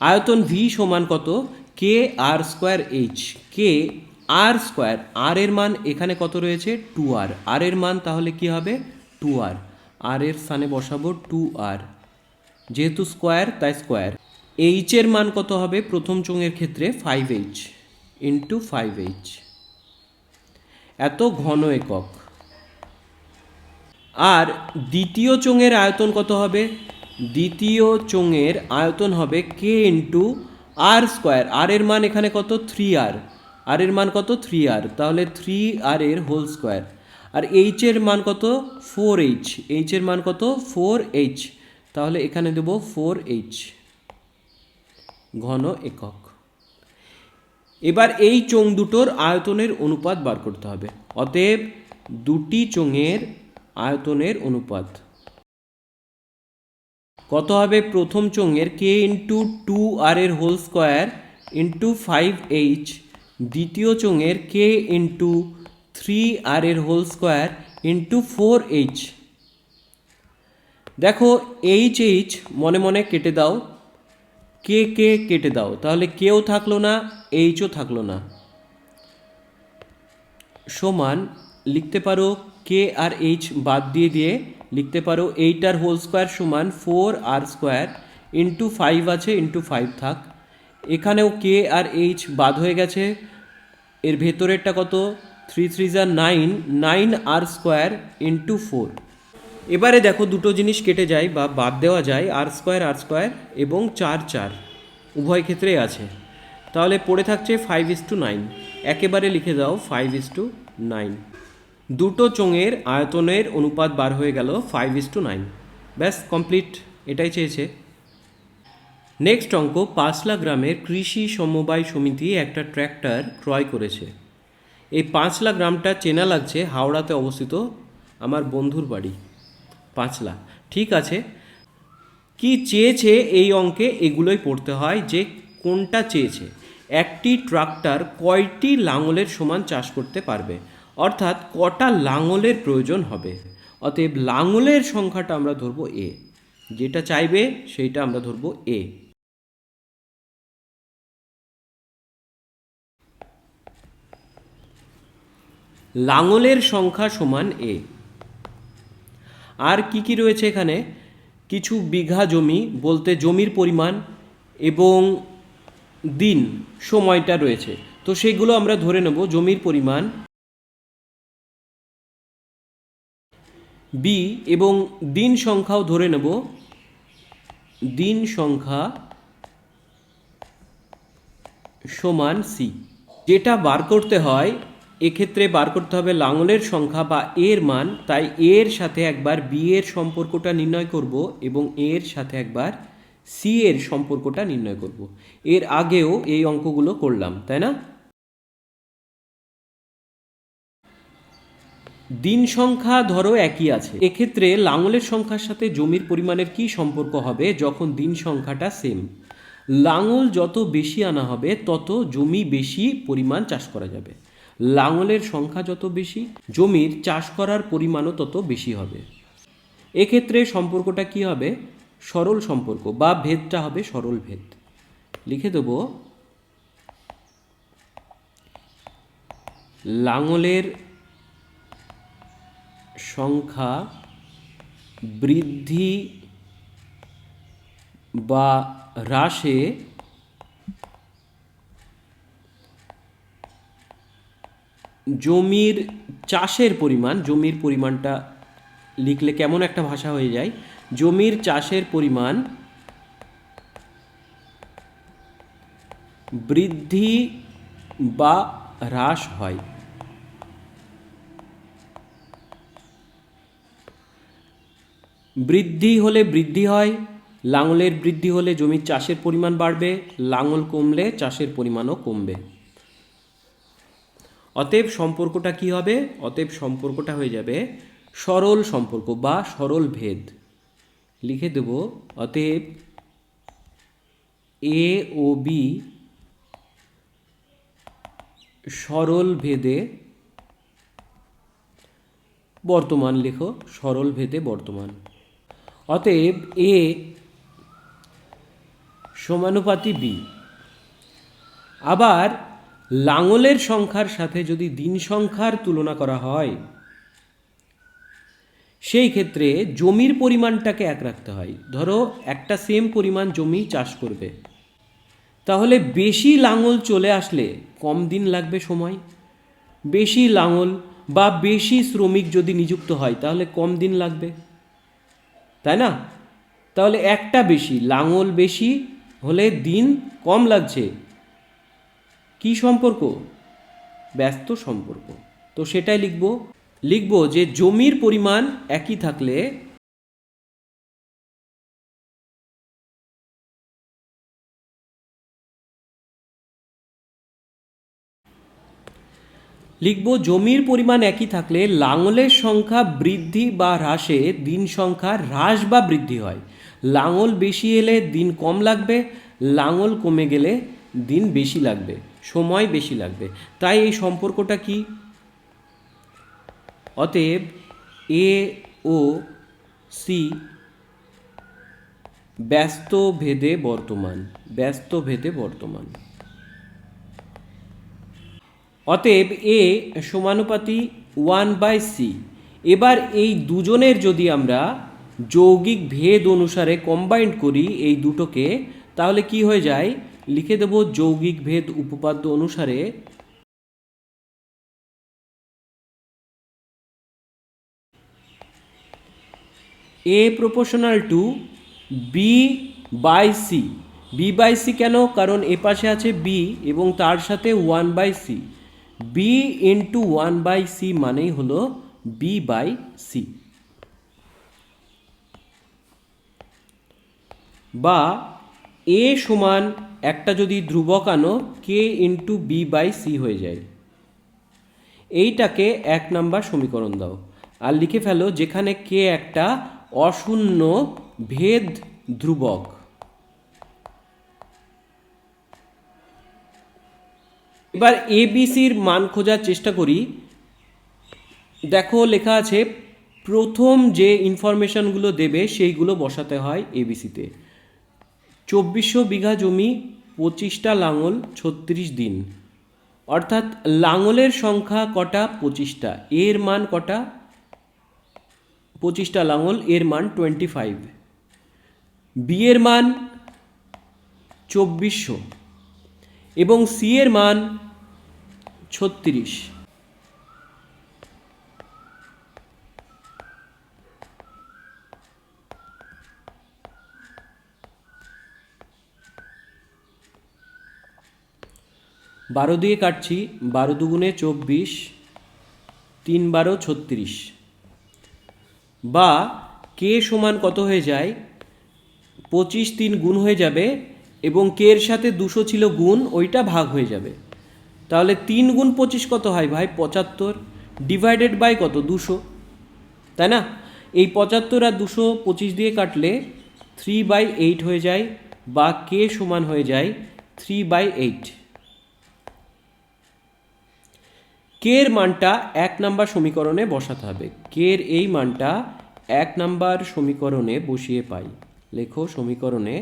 আয়তন ভি সমান কত? কে আর স্কোয়ার এইচ। কে আর স্কোয়ার, আর এর মান এখানে কত রয়েছে? 2r। আর এর মান তাহলে কি হবে? 2r। আর এর স্থানে বসাবো 2r, যেহেতু স্কোয়ার তাই স্কোয়ার। এইচ এর মান কত হবে প্রথম চোঙের ক্ষেত্রে? 5h into 5h। এত ঘন একক। আর দ্বিতীয় চোঙের আয়তন কত হবে? দ্বিতীয় চোঙের আয়তন হবে কে ইন্টু আর স্কোয়ার। আর এর মান এখানে কত? 3r। আর এর মান কত? 3r, তাহলে 3r এর হোল স্কোয়ার। আর এইচ এর মান কত? 4h। এইচ এর মান কত? 4h, তাহলে এখানে দেব 4h ঘন একক। এবার এই চোঙ দুটোর আয়তনের অনুপাত বার করতে হবে। অতএব দুটি চোঙের আয়তনের অনুপাত কত হবে? প্রথম চোঙের কে ইন্টু 2r এর হোল স্কোয়ার ইন্টু 5h, দ্বিতীয় চোঙের কে ইন্টু 3r এর হোল স্কোয়ার ইন্টু 4h। দেখো h মনে মনে কেটে দাও, কে কেটে দাও, তাহলে কেও থাকলো না, এইচও থাকলো না। সমান লিখতে পারো কে আর এইচ বাদ দিয়ে লিখতে পারো 8r হোল স্কোয়ার সমান 4r স্কোয়ার ইন্টু 5 আছে, ইন্টু 5 থাক। এখানেও কে আর এইচ বাদ হয়ে গেছে। এর ভেতরেরটা কত? 3 3 যা 9, 9r স্কোয়ার ইন্টু 4। এবারে দেখো দুটো জিনিস কেটে যায় বা বাদ দেওয়া যায়, আর স্কোয়ার এবং 4 4। উভয় ক্ষেত্রেই আছে। তাহলে পড়ে থাকছে 5:9, একেবারে লিখে দাও 5:9। দুটো চোঙের আয়তনের অনুপাত বার হয়ে গেল 5:9। ব্যাস কমপ্লিট, এটাই চেয়েছে। নেক্সট অঙ্ক, পাঁচলা গ্রামের কৃষি সমবায় সমিতি একটা ট্র্যাক্টর ক্রয় করেছে। এই পাঁচলা গ্রামটা চেনা লাগছে, হাওড়াতে অবস্থিত, আমার বন্ধুর বাড়ি পাঁচলা। ঠিক আছে, কি চেয়েছে এই অঙ্কে এগুলোই পড়তে হয় যে কোনটা চেয়েছে। একটি ট্রাক্টর কয়টি লাঙলের সমান চাষ করতে পারবে, অর্থাৎ কটা লাঙলের প্রয়োজন হবে। অতএব লাঙলের সংখ্যাটা আমরা ধরবো এ, যেটা চাইবে সেইটা আমরা ধরবো এ। লাঙলের সংখ্যা সমান এ। আর কি কি রয়েছে এখানে, কিছু বিঘা জমি বলতে জমির পরিমাণ এবং দিন সময়টা রয়েছে, তো সেগুলো আমরা ধরে নেব। জমির পরিমাণ বি এবং দিন সংখ্যাও ধরে নেব, দিন সংখ্যা সমান সি। যেটা বার করতে হয়, এক্ষেত্রে বার করতে হবে লাঙলের সংখ্যা বা এর মান, তাই এর সাথে একবার বি এর সম্পর্কটা নির্ণয় করব এবং এর সাথে একবার সি এর সম্পর্কটা নির্ণয় করব। এর আগেও এই অঙ্কগুলো করলাম, তাই না? দিন সংখ্যা ধরো একই আছে, এক্ষেত্রে লাঙলের সংখ্যার সাথে জমির পরিমাণের কি সম্পর্ক হবে যখন দিন সংখ্যাটা সেম। লাঙল যত বেশি আনা হবে তত জমি বেশি পরিমাণ চাষ করা যাবে। লাঙলের সংখ্যা যত বেশি, জমির চাষ করার পরিমাণও তত বেশি হবে। এক্ষেত্রে সম্পর্কটা কি হবে, সরল সম্পর্ক, বা ভেদটা হবে সরল ভেদ। লিখে দেব লাঙলের সংখ্যা বৃদ্ধি বা হ্রাসে জমির চাষের পরিমাণ, জমির পরিমাণটা লিখলে কেমন একটা ভাষা হয়ে যায়, জমির চাষের পরিমাণ বৃদ্ধি বা হ্রাস হয়। বৃদ্ধি হলে বৃদ্ধি হয়, লাঙলের বৃদ্ধি হলে জমির চাষের পরিমাণ বাড়বে, লাঙল কমলে চাষের পরিমাণও কমবে। অতএব সম্পর্কটা কি হবে, অতএব সম্পর্কটা হয়ে যাবে সরল সম্পর্ক বা সরল ভেদ। লিখে দেব অতএব এ ও বি সরল ভেদে বর্তমান, লেখো সরল ভেদে বর্তমান। অতএব এ সমানুপাতি বি। আবার লাঙলের সংখ্যার সাথে যদি দিন সংখ্যার তুলনা করা হয়, সেই ক্ষেত্রে জমির পরিমাণটাকে এক রাখতে হয়। ধরো একটা সেম পরিমাণ জমি চাষ করবে, তাহলে বেশি লাঙল চলে আসলে কম দিন লাগবে সময়, বেশি লাঙল বা বেশি শ্রমিক যদি নিযুক্ত হয় তাহলে কম দিন লাগবে, তাই না? তাহলে একটা বেশি লাঙল বেশি হলে দিন কম লাগছে, কি সম্পর্ক, ব্যস্ত সম্পর্ক। তো সেটাই লিখব যে জমির পরিমাণ একই থাকলে জমির পরিমাণ একই থাকলে লাঙলের সংখ্যা বৃদ্ধি বা হ্রাসে দিন সংখ্যা হ্রাস বা বৃদ্ধি হয়। লাঙল বেশি এলে দিন কম লাগবে, লাঙল কমে গেলে দিন বেশি লাগবে, সময় বেশি লাগবে। তাই এই সম্পর্কটা কি, অতএব এ ও সি ব্যস্ত ভেদে বর্তমান, ব্যস্ত ভেদে বর্তমান। অতএব এ সমানুপাতি 1/c। এবার এই দুজনের যদি আমরা যৌগিক ভেদ অনুসারে কম্বাইন্ড করি এই দুটোকে, তাহলে কি হয়ে যায়, লিখে দেব যৌগিক ভেদ উপপাদ্য অনুসারে A proportional to B by C B by C কেন? কারণ এ পাশে আছে বি এবং তার সাথে 1/c। বি ইন্টু 1/c মানেই হলো বি বাই সি। বা এ সমান একটা যদি ধ্রুবক আনো কে ইন্টু বি বাই সি হয়ে যায়। এইটাকে 1 নাম্বার সমীকরণ দাও আর লিখে ফেলো যেখানে কে একটা অশূন্য ভেদ ধ্রুবক। এবার এবিসির মান খোঁজার চেষ্টা করি। দেখো লেখা আছে প্রথম যে ইনফরমেশনগুলো দেবে সেইগুলো বসাতে হয় এবিসিতে। 2400 বিঘা জমি, 25টা লাঙল, 36 দিন, অর্থাৎ লাঙলের সংখ্যা কটা? 25টা। এর মান কটা? 25টা লাঙল, এর মান 25। বি এর মান 2400 এবং সি এর মান 36। বারো দিয়ে কাটছি, 12 দুগুণে 24, 3 12 36। বা কে সমান কত হয়ে যায়? 25 3 গুণ হয়ে যাবে এবং কে এর সাথে 200 ছিল গুণ, ওইটা ভাগ হয়ে যাবে। তাহলে 3 গুণ 25 কত হয় ভাই? 75 ডিভাইডেড বাই কত? 200, তাই না? এই 75 আর 200 25 দিয়ে কাটলে 3/8 হয়ে যায় বা কে সমান হয়ে যায় 3/8। কে এর মানটা 1 নাম্বার সমীকরণে বসাতে হবে। কে এর এই মানটা 1 নাম্বার সমীকরণে বসিয়ে পাই। লেখো সমীকরণে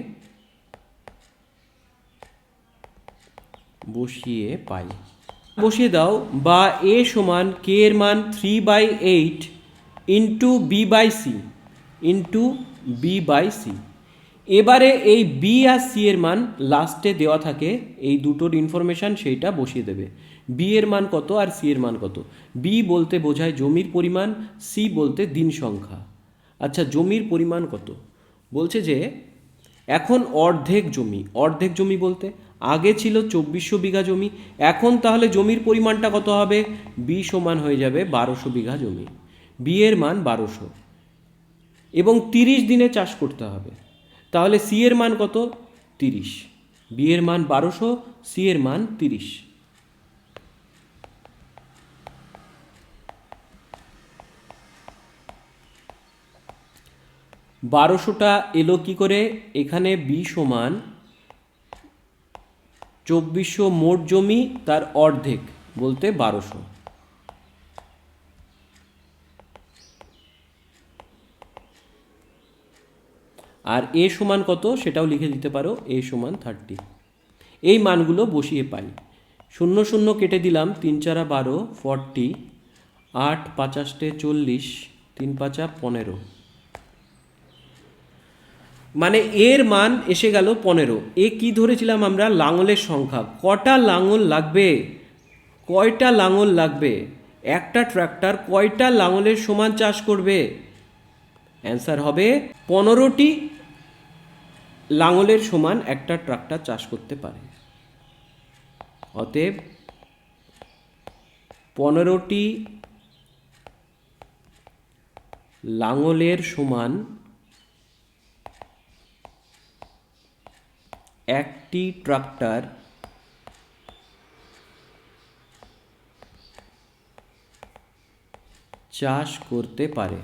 বসিয়ে পাই। বসিয়ে দাও। বা এ সমান কে এর মান 3/8 into B by C, into B by C. এবারে এই বি আর সি এর মান লাস্টে দেওয়া থাকে, এই দুটোর ইনফরমেশান সেইটা বসিয়ে দেবে। বি এর মান কত আর সি এর মান কত? বি বলতে বোঝায় জমির পরিমাণ, সি বলতে দিন সংখ্যা। আচ্ছা, জমির পরিমাণ কত? বলছে যে এখন অর্ধেক জমি। অর্ধেক জমি বলতে আগে ছিল 2400 বিঘা জমি, এখন তাহলে জমির পরিমাণটা কত হবে? বি সমান হয়ে যাবে 1200 বিঘা জমি। বি এর মান 1200 এবং 30 দিনে চাষ করতে হবে। তাহলে সি এর মান কত? 30। বি এর মান 1200, সি এর মান 30। 1200টা এলো কি করে? এখানে বি সমান 2400 মোট জমি, তার অর্ধেক বলতে 1200। আর এ সমান কত সেটাও লিখে দিতে পারো, এ সমান 30। এই মানগুলো বসিয়ে পাই। 0 0 কেটে দিলাম, 3 4 12, 40, 8 5 40, 3 5 15। মানে এর মান এসে গেল 15। এ কি ধরেছিলাম আমরা? লাঙলের সংখ্যা। কটা লাঙল লাগবে? কয়টা লাঙল লাগবে? একটা ট্রাক্টর কয়টা লাঙলের সমান চাষ করবে? অ্যান্সার হবে 15টি লাঙলের সমান একটা ট্রাক্টর চাষ করতে পারে। অতএব 15টি লাঙলের সমান একটি ট্রাক্টর চাষ করতে পারে।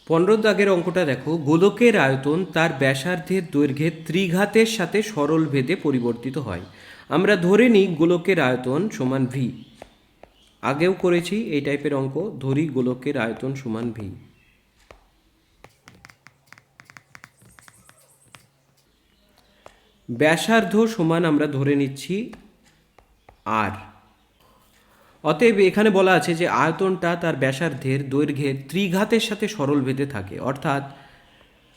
15 দাগের অঙ্কটা দেখো। গোলকের আয়তন তার ব্যাসার্ধের দৈর্ঘ্যের ত্রিঘাতের সাথে সরল ভেদে পরিবর্তিত হয়। আমরা ধরে নিই গোলকের আয়তন সমান ভি। আগেও করেছি এই টাইপের অঙ্ক। ধরি গোলকের আয়তন সমান ভি। ব্যাসার্ধ সমান আমরা ধরে নিচ্ছি আর। অতএব এখানে বলা আছে যে আয়তনটা তার ব্যাসার্ধের দৈর্ঘ্যের ত্রিঘাতের সাথে সরল ভেদে থাকে, অর্থাৎ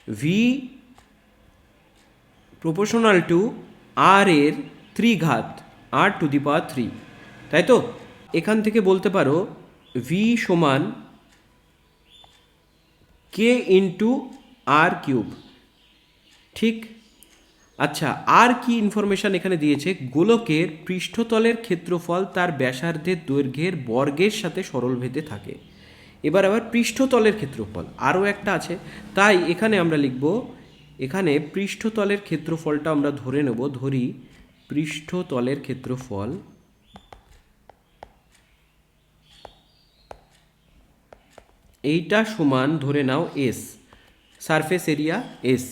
ভি প্রপোর্শনাল টু আর এর ত্রিঘাত, আর টু দি পাওয়ার 3, তাই তো? এখান থেকে বলতে পারো ভি সমান কে ইন্টু আর কিউব। ঠিক। আচ্ছা, আর কি ইনফরমেশন এখানে দিয়েছে? গোলকের পৃষ্ঠতলের ক্ষেত্রফল তার ব্যাসার্ধের দৈর্ঘ্যের বর্গের সাথে সরলভেদে থাকে। এবার আবার পৃষ্ঠতলের ক্ষেত্রফল আরও একটা আছে, তাই এখানে আমরা লিখব, এখানে পৃষ্ঠতলের ক্ষেত্রফলটা আমরা ধরে নেব, ধরি পৃষ্ঠতলের ক্ষেত্রফল এইটা সমান ধরে নাও এস, সারফেস এরিয়া এস।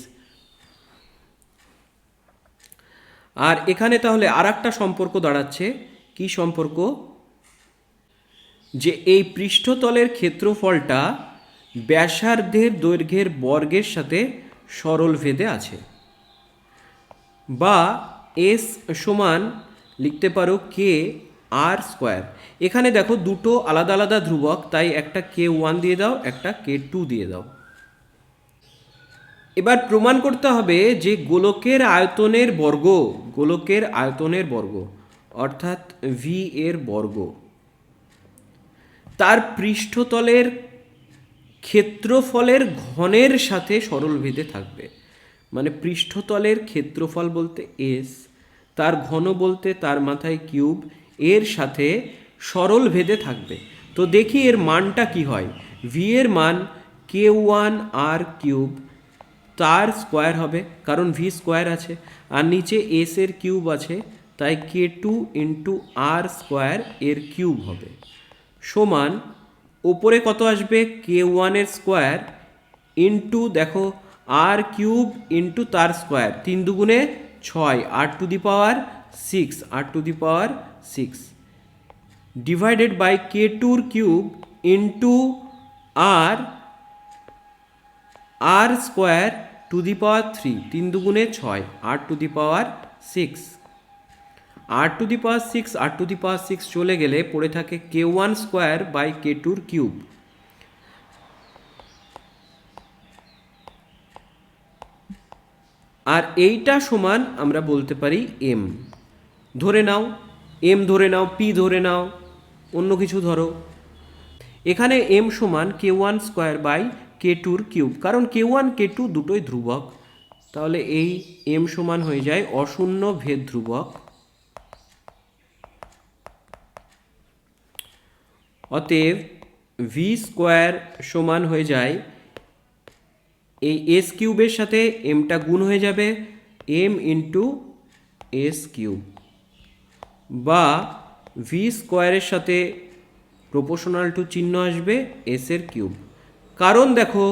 আর এখানে তাহলে আর একটা সম্পর্ক দাঁড়াচ্ছে, কি সম্পর্ক? যে এই পৃষ্ঠতলের ক্ষেত্রফলটা ব্যাসার্ধের দৈর্ঘ্যের বর্গের সাথে সরলভেদে আছে, বা এস সমান লিখতে পারো কে আর স্কোয়ার। এখানে দেখো দুটো আলাদা আলাদা ধ্রুবক, তাই একটা K1 দিয়ে দাও, একটা K2 দিয়ে দাও। এবার প্রমাণ করতে হবে যে গোলকের আয়তনের বর্গ, গোলকের আয়তনের বর্গ অর্থাৎ ভি এর বর্গ তার পৃষ্ঠতলের ক্ষেত্রফলের ঘনের সাথে সরলভেদে থাকবে। মানে পৃষ্ঠতলের ক্ষেত্রফল বলতে এস, তার ঘন বলতে তার মাথায় কিউব, এর সাথে সরলভেদে থাকবে। তো দেখি এর মানটা কি হয়। ভি এর মান K1 আর কিউব, তার স্কোয়ার হবে কারণ ভি স্কোয়ার আছে, আর নিচে এস এর কিউব আছে, তাই K2 ইন্টু আর স্কোয়ার এর কিউব হবে, সমান ওপরে কত আসবে? K1 এর স্কোয়ার ইন্টু দেখো আর কিউব ইন্টু তার স্কোয়ার, 3 দুগুণে 6, R to the power 6, R to the power 6 divided by K2 cube into R R square to the power 3, 3 দুগুণে 6, R to the power 6, R to the power 6, R to the power 6 চলে গেলে পড়ে থাকে K1 square by K2 cube. আর এইটা সমান আমরা বলতে পারি এম। ধরে নাও এম, ধরে নাও পি, ধরে নাও অন্য কিছু ধরো। এখানে এম সমান K1 square by K2 cube, কারণ K1 K2 দুটোই ধ্রুবক, তাহলে এই এম সমান হয়ে যায় অশূন্য ভেদ ধ্রুবক। অতএব ভি স্কোয়ার সমান হয়ে যায়, এই এস কিউবের সাথে এমটা গুণ হয়ে যাবে, এম ইন্টু এস কিউব, বা ভি স্কোয়ারের সাথে প্রপোর্শনাল টু চিহ্ন আসবে এস এর কিউব। কারণ দেখো,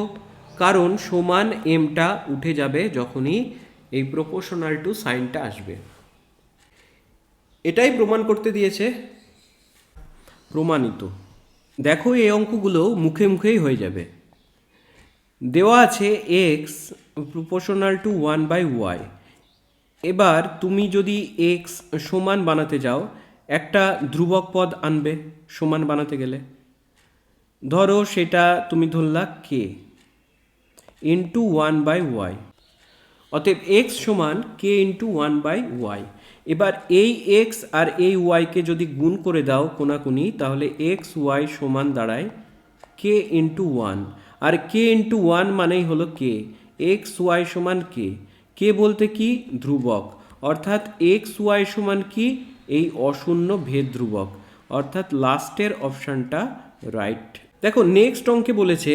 কারণ সমান এমটা উঠে যাবে যখনই এই প্রপোর্শনাল টু সাইনটা আসবে। এটাই প্রমাণ করতে দিয়েছে, প্রমাণিত। দেখো এই অঙ্কগুলো মুখে মুখেই হয়ে যাবে। দেওয়া আছে এক্স প্রপোর্শনাল টু 1/y। এবার তুমি যদি এক্স সমান বানাতে যাও, একটা ধ্রুবক পদ আনবে সমান বানাতে গেলে। ধরো সেটা তুমি ধরলা কে ইন্টু 1/y, অতএব এক্স সমান কে ইন্টু 1/y। এবার এই এক্স আর এই ওয়াইকে যদি গুণ করে দাও কোনাকুনি, তাহলে এক্স ওয়াই সমান দাঁড়ায় কে ইন্টু 1, আর কে ইন্টু 1 মানেই হলো কে, এক্স ওয়াই সমান কে। কে বলতে কি? ধ্রুবক, অর্থাৎ এক্স ওয়াই সমান কি? এই অশূন্য ভেদ ধ্রুবক, অর্থাৎ লাস্টের অপশানটা রাইট। দেখো নেক্সট অঙ্কে বলেছে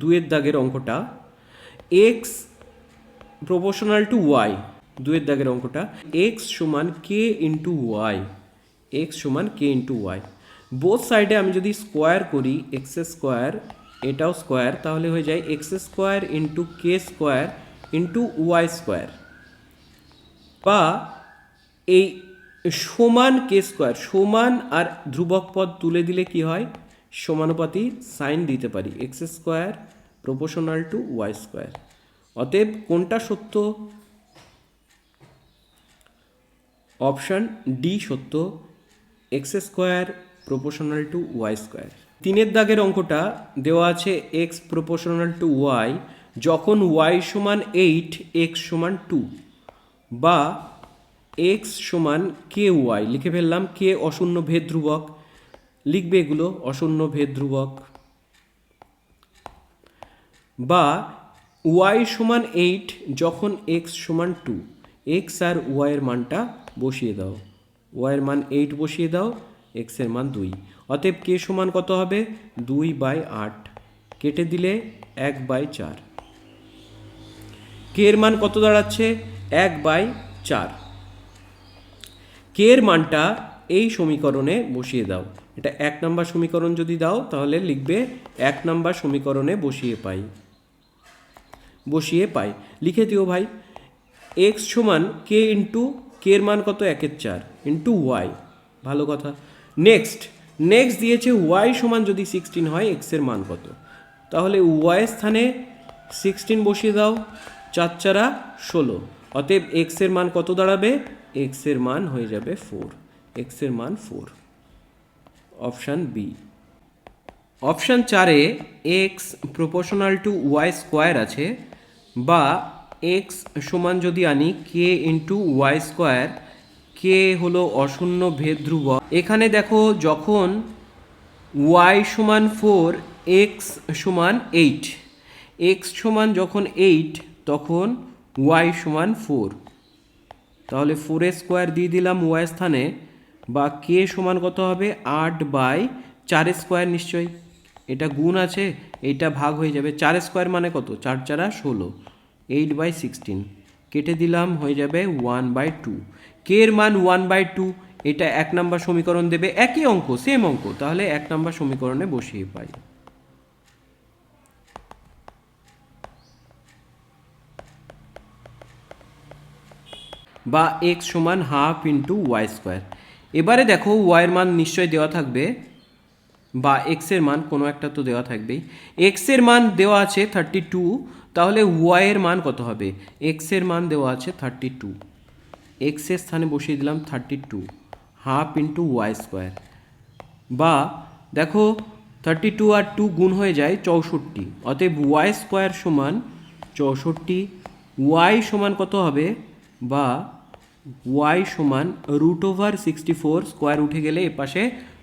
2-এর দাগের অঙ্কটা, এক্স প্রপোর্শনাল টু ওয়াই, 2-এর দাগের অঙ্কটা, এক্স সমান কে ইন্টু ওয়াই, এক্স সমান কে ইন্টু ওয়াই। বোথ সাইডে আমি যদি স্কোয়ার করি, এক্স স্কোয়ার এটাও স্কোয়ার, তাহলে হয়ে যায় x square into k square into Y square, বা এই সমান কে স্কোয়ার, সমান আর ধ্রুবক পদ তুলে দিলে কি হয়? সমানুপাতি সাইন দিতে পারি, X square proportional to Y square. অতএব কোনটা সত্য? অপশান ডি সত্য, X square proportional to Y square. 3-এর দাগের অঙ্কটা দেওয়া আছে এক্স প্রপোর্শনাল টু ওয়াই যখন ওয়াই সমান 8, এক্স সমান 2, বা এক্স সমান কে ওয়াই, লিখে ফেললাম, কে অশূন্য ভেদ ধ্রুবক, লিখবে এগুলো অশূন্য ভেদ ধ্রুবক, বা ওয়াই সমান 8 যখন এক্স সমান 2, এক্স আর ওয়াইয়ের মানটা বসিয়ে দাও। ওয়াইয়ের মান 8 বসিয়ে দাও, এক্সের মান 2। অতএব কে সমান কত হবে? 2/8। কেটে দিলে 1/4। কে এর মান কত দাঁড়াচ্ছে? 1/4। কে এর মানটা এই সমীকরণে বসিয়ে দাও। এটা 1 নম্বর সমীকরণ যদি দাও তাহলে লিখবে 1 নম্বর সমীকরণে বসিয়ে পাই। লিখে দিও ভাই। এক্স সমান কে ইন্টু কে এর মান কত? 1/4 ইন্টু ওয়াই। ভালো কথা। নেক্সট দিয়েছে ওয়াই সমান যদি 16 হয় এক্সের মান কত? তাহলে ওয়াই স্থানে 16 বসিয়ে দাও, 4×4 16। অতএব এক্সের মান কত দাঁড়াবে? এক্সের মান হয়ে যাবে 4। এক্সের মান 4। Option B. অপশান 4-এ X proportional to Y square আছে, বা এক্স সমান যদি আনি K into Y square, K হলো অশূন্য ভেদ ধ্রুবক। এখানে দেখো যখন ওয়াই সমান 4, এক্স সমান 8, এক্স সমান যখন 8 তখন ওয়াই সমান 4, তাহলে 4 স্কোয়ার দিয়ে দিলাম ওয়াই স্থানে, বা কে সমান কত হবে? 8/4 স্কোয়ার। নিশ্চয়ই এটা গুণ আছে, এইটা ভাগ হয়ে যাবে। 4 স্কোয়ার মানে কত? 4×4 16, 8/16। কেটে দিলাম, হয়ে যাবে 1/2। কে এর মান 1/2। এটা 1 নম্বর সমীকরণ দেবে, একই অঙ্ক, সেম অঙ্ক, তাহলে 1 নম্বর সমীকরণে বসিয়ে পাই। বা এক্স সমান হাফ ইন্টু ওয়াই স্কোয়ার। এবারে দেখো ওয়াইয়ের মান নিশ্চয় দেওয়া থাকবে, বা এক্সের মান কোনো একটা তো দেওয়া থাকবেই। এক্সের মান দেওয়া আছে 32, তাহলে ওয়াইয়ের মান কত হবে? এক্সের মান দেওয়া আছে 32, এক্সের স্থানে বসিয়ে দিলাম 32, হাফ ইন্টু ওয়াই স্কোয়ার। বা দেখো 32 আর 2 গুণ হয়ে যায় 64, অতএব ওয়াই স্কোয়ার সমান 64। ওয়াই সমান কত হবে? বা ওয়াই সমান √64, স্কোয়ার উঠে গেলে এপাশে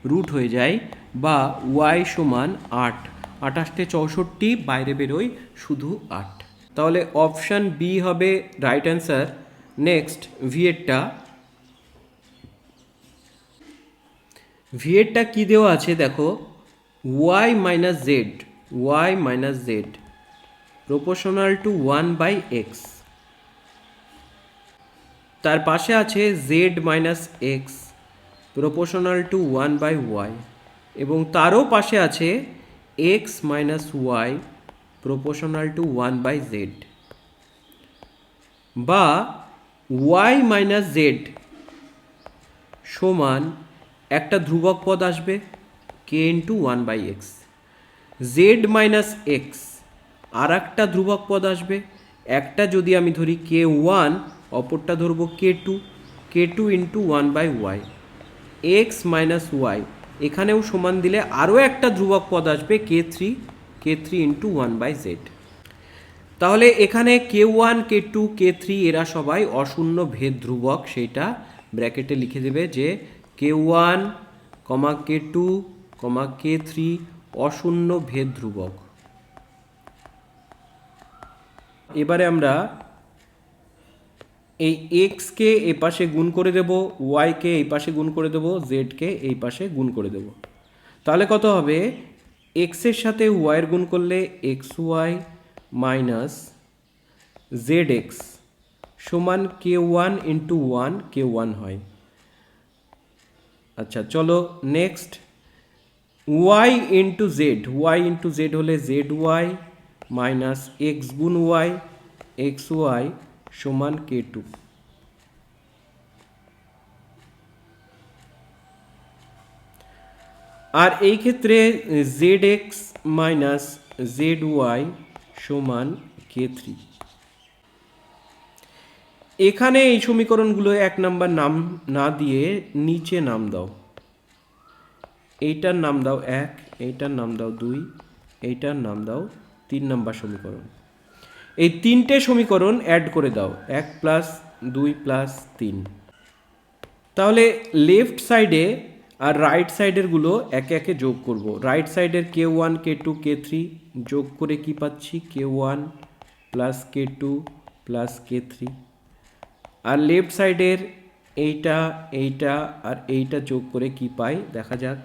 রুট হয়ে যায়, বা ওয়াই সমান 8। 28-এ 64, বাইরে বেরোয় শুধু 8। তাহলে অপশান বি হবে রাইট অ্যান্সার। নেক্সট ভিএরটা কী দেওয়া আছে দেখো, Y minus Z proportional to 1/x। তার পাশে আছে Z minus X proportional to 1/y, এবং তারও পাশে আছে X minus Y proportional to 1/z। বা ওয়াই মাইনাস জেড সমান একটা ধ্রুবক পদ আসবে K into 1/x, Z minus X আর একটা ধ্রুবক পদ আসবে। একটা যদি আমি ধরি k1, অপরটা ধরবো k2 into 1/y, x minus Y এখানেও সমান দিলে আরও একটা ধ্রুবক পদ আসবে k3 ইন্টু 1/z। তাহলে এখানে k1, k2, k3 এরা সবাই অশূন্য ভেদ ধ্রুবক, সেইটা ব্র্যাকেটে লিখে দেবে যে k1, k2, k3 অশূন্য ভেদ ধ্রুবক। এবারে আমরা এই এক্সকে এই পাশে গুণ করে দেব, ওয়াইকে এই পাশে গুণ করে দেব, জেডকে এই পাশে গুণ করে দেব। তাহলে কত হবে? এক্সের সাথে ওয়াইয়ের গুণ করলে xy মাইনাস zx সমান k1 ইন্টু 1 k1 হয়। আচ্ছা চলো নেক্সট, ওয়াই ইন্টু জেড হলে zy মাইনাস এক্স গুণ ওয়াই xy সমান k2। আর এই ক্ষেত্রে zx মাইনাস zy সমান k3। এখানে এই সমীকরণগুলো 1 নাম্বার নাম না দিয়ে নিচে নাম দাও। এইটার নাম দাও 1, এইটার নাম দাও 2, এইটার নাম দাও 3 নাম্বার সমীকরণ। এই 3টে সমীকরণ অ্যাড করে দাও, 1 প্লাস 2 প্লাস 3। তাহলে লেফট সাইডে আর রাইট সাইডেরগুলো একে একে যোগ করব। রাইট সাইডের k1, k2, k3 যোগ করে কি পাচ্ছি? k1 plus K2 plus K3, আর লেফট সাইডের এইটা এইটা আর এইটা যোগ করে কি পাই দেখা যাক।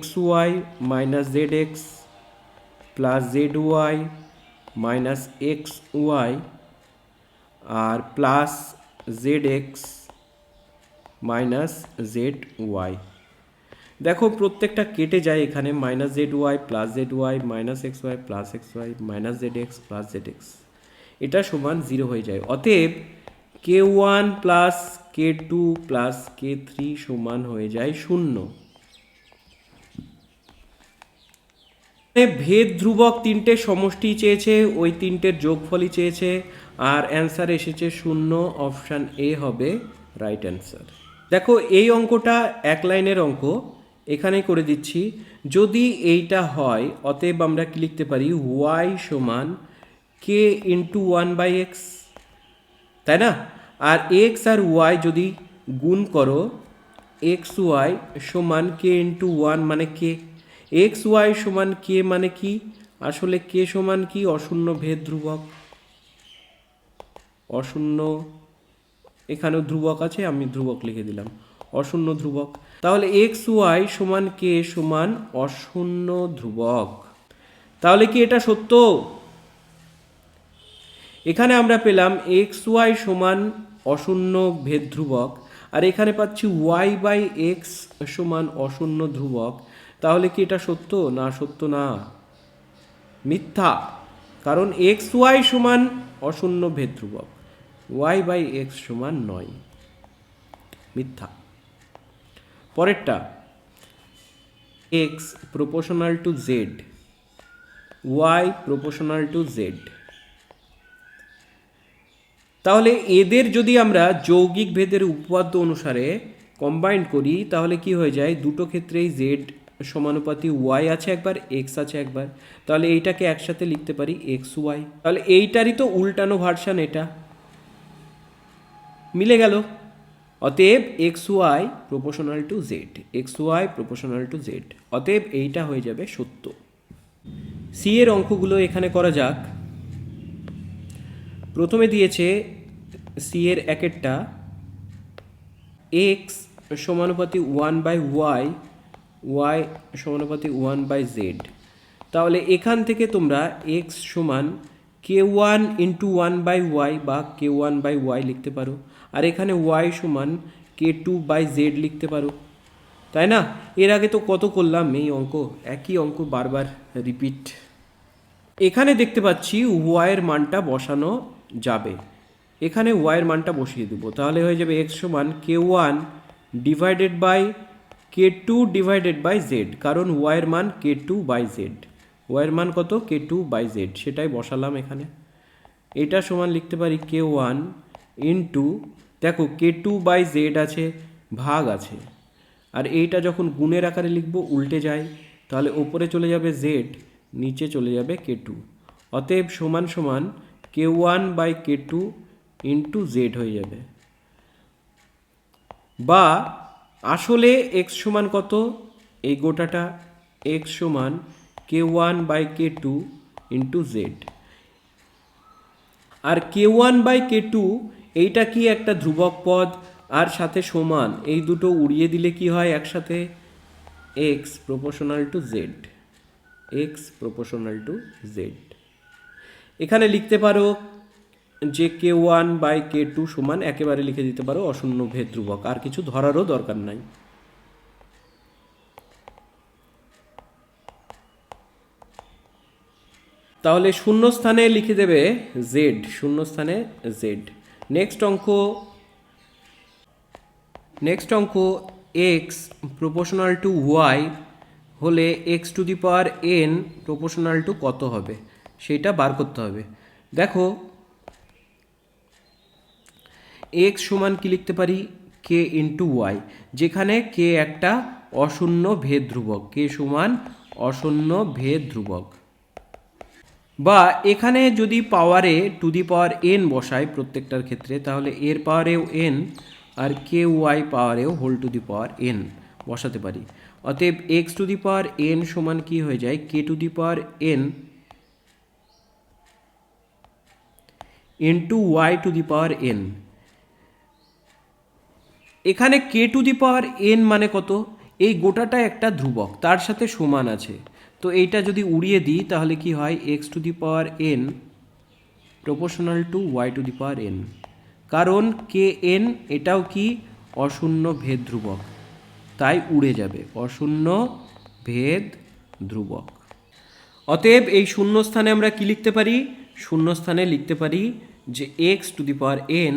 xy minus zx plus zy minus xy আর প্লাস zx মাইনাস zy। দেখো প্রত্যেকটা কেটে যায় এখানে, minus zy plus zy minus xy plus xy minus zx plus zx, এটা সমান 0 হয়ে যায়। অতএব k1 plus k2 plus k3 সমান হয়ে যায় 0। ভেদ ধ্রুবক তিনটে সমষ্টি চেয়েছে, ওই তিনটের যোগফলই চেয়েছে, আর অ্যান্সার এসেছে 0। অপশান এ হবে রাইট অ্যান্সার। দেখো এই অঙ্কটা এক লাইনের অঙ্ক, এখানেই করে দিচ্ছি। যদি এইটা হয় অতএব আমরা কি লিখতে পারি, y সমান k ইন্টু 1/x, তাই না? আর x আর y যদি গুণ করো, xy সমান k ইন্টু 1 মানে k, xy সমান k মানে কি, আসলে k সমান কি, অশূন্য ভেদ ধ্রুবক, অশূন্য, এখানেও ধ্রুবক আছে, আমি ধ্রুবক লিখে দিলাম, অশূন্য ধ্রুবক। তাহলে xy সমান k সমান অশূন্য ধ্রুবক। তাহলে কি এটা সত্য? এখানে আমরা পেলাম xy সমান অশূন্য ভেদ ধ্রুবক, আর এখানে পাচ্ছি y/x সমান অশূন্য ধ্রুবক। তাহলে কি এটা সত্য? না, সত্য না, মিথ্যা। কারণ xy সমান অশূন্য ভেদ ধ্রুবক, y/x সমান নয়, মিথ্যা। পরেরটা, x proportional to z, y proportional to z। তাহলে এদের যদি আমরা যৌগিক ভেদের উপপাদ্য অনুসারে কম্বাইন করি তাহলে কি হয়ে যায়, দুটো ক্ষেত্রেই z সমানুপাতি y আছে একবার, x আছে একবার, তাহলে এইটাকে একসাথে লিখতে পারি xy। তাহলে এইটারই তো উল্টানো ভার্সান, এটা মিলে গেল। অতএব xy proportional to z, xy proportional to z, অতএব এইটা হয়ে যাবে সত্য। সি এর অঙ্কগুলো এখানে করা যাক। প্রথমে দিয়েছে সি এর একেরটা x সমানুপাতি 1/y, y সমানুপাতি 1/z। তাহলে এখান থেকে তোমরা x সমান k1 ইন্টু 1/y বা k1/y লিখতে পারো, আর এখানে y সমান k2/z লিখতে পারো, তাই না? এর আগে তো কত করলাম এই অঙ্ক, একই অঙ্ক বারবার রিপিট। এখানে দেখতে পাচ্ছি y এর মানটা বসানো যাবে, এখানে y এর মানটা বসিয়ে দেবো, তাহলে হয়ে যাবে x সমান k1 divided by k2 divided by z, কারণ y এর মান k2/z, y এর মান কত, k2/z, সেটাই বসালাম এখানে। এটা সমান লিখতে পারি k1 ইন্টু, দেখো k2/z আছে, ভাগ আছে, আর এইটা যখন গুণের আকারে লিখবো উল্টে যায়, তাহলে ওপরে চলে যাবে z, নিচে চলে যাবে k2, অতএব সমান সমান k1/k2 ইন্টু z হয়ে যাবে। বা আসলে x সমান কত, এই গোটাটা x সমান k1/k2 ইন্টু z, আর k1/k2 এইটা কি একটা ধ্রুবক পদ আর সাথে সমান, এই দুটো উড়িয়ে দিলে কি হয় একসাথে, x proportional to z, x proportional to z। এখানে লিখতে পারো যে k1/k2 সমান, একেবারে লিখে দিতে পারো অশূন্য ভেদ ধ্রুবক, আর কিছু ধরারও দরকার নাই। তাহলে শূন্য স্থানে লিখে দেবে z, শূন্য স্থানে z। নেক্সট অঙ্ক x প্রপোর্শনাল টু y হলে x⁴n প্রপোর্শনাল টু কত হবে সেটা বার করতে হবে। দেখো x সমান কি লিখতে পারি, k ইন্টু ওয়াই, যেখানে k একটা অশূন্য ভেদ ধ্রুবক, k সমান অশূন্য ভেদ ধ্রুবক। বা এখানে যদি পাওয়ারে টু দি পাওয়ার n বসাই প্রত্যেকটার ক্ষেত্রে, তাহলে এর পাওয়ারেও n আর কে ওয়াই পাওয়ারেও whole to the power n বসাতে পারি। অতএব x to the power n সমান কি হয়ে যায়, k to the power n into Y to the power N. এখানে K two the power N মানে কত? এই গোটাটা একটা ধ্রুবক, তার সাথে সমান আছে। তো এইটা যদি উড়িয়ে দিই তাহলে কি হয়, X to the power N proportional to Y to the power N. কারণ কে এন এটাও কি অশূন্য ভেদ ধ্রুবক, তাই উড়ে যাবে, অশূন্য ভেদ ধ্রুবক। অতএব এই শূন্যস্থানে আমরা কি লিখতে পারি? শূন্যস্থানে লিখতে পারি যে X to the power N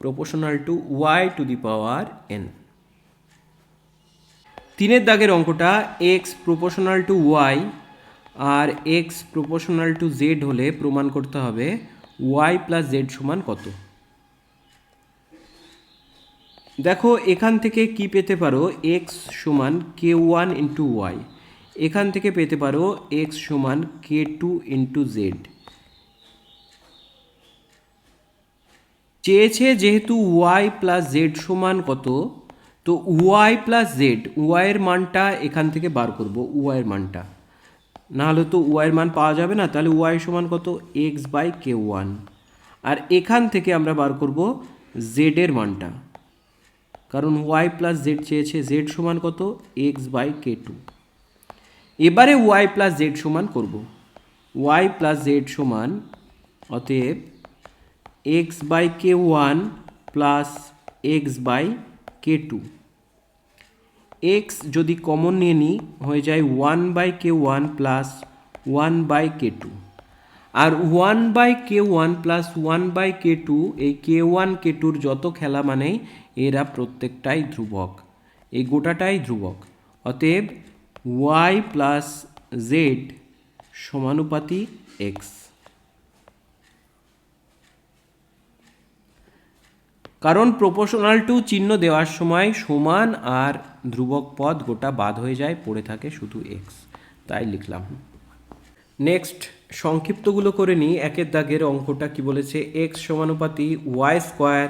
proportional to Y to the power N. 3 দাগের অঙ্কটা এক্স প্রপোর্শনাল টু ওয়াই আর এক্স প্রপোর্শনাল টু জেড হলে প্রমাণ করতে হবে ওয়াই প্লাস জেড সমান কত। দেখো এখান থেকে কি পেতে পারো, এক্স সমান কে ওয়ান ইন্টু ওয়াই। এখান থেকে পেতে পারো এক্স সমান কে টু ইন্টু জেড। চেয়েছে যেহেতু ওয়াই প্লাস জেড সমান কত, তো ওয়াই প্লাস জেড, ওয়াইয়ের মানটা এখান থেকে বার করব, ওয়াইয়ের মানটা, নাহলে তো ওয়াইয়ের মান পাওয়া যাবে না। তাহলে ওয়াই সমান কত, এক্স বাই কে ওয়ান। আর এখান থেকে আমরা বার করব জেডের মানটা, কারণ ওয়াই প্লাস জেড চেয়েছে, জেড সমান কত, এক্স বাই কে টু। এবারে ওয়াই প্লাস জেড সমান করব, ওয়াই প্লাস জেড সমান, অতএব X by K one plus X by K two. X যদি কমন নিয়ে নিই হয়ে যায় one by K one plus one by K two. আর one by K one plus one by K two, এই কে ওয়ান কে টুর যত খেলা মানেই এরা প্রত্যেকটাই ধ্রুবক, এই গোটাটাই ধ্রুবক। অতএব ওয়াই প্লাস জেড সমানুপাতি এক্স। কারণ প্রপোর্শনাল টু চিহ্ন দেওয়ার সময় সমান আর ধ্রুবক পদ গোটা বাদ হয়ে যায়, পড়ে থাকে শুধু এক্স, তাই লিখলাম। নেক্সট সংক্ষিপ্তগুলো করে নিই। 1 দাগের অঙ্কটা কি বলেছে, এক্স সমানুপাতি ওয়াই স্কোয়ার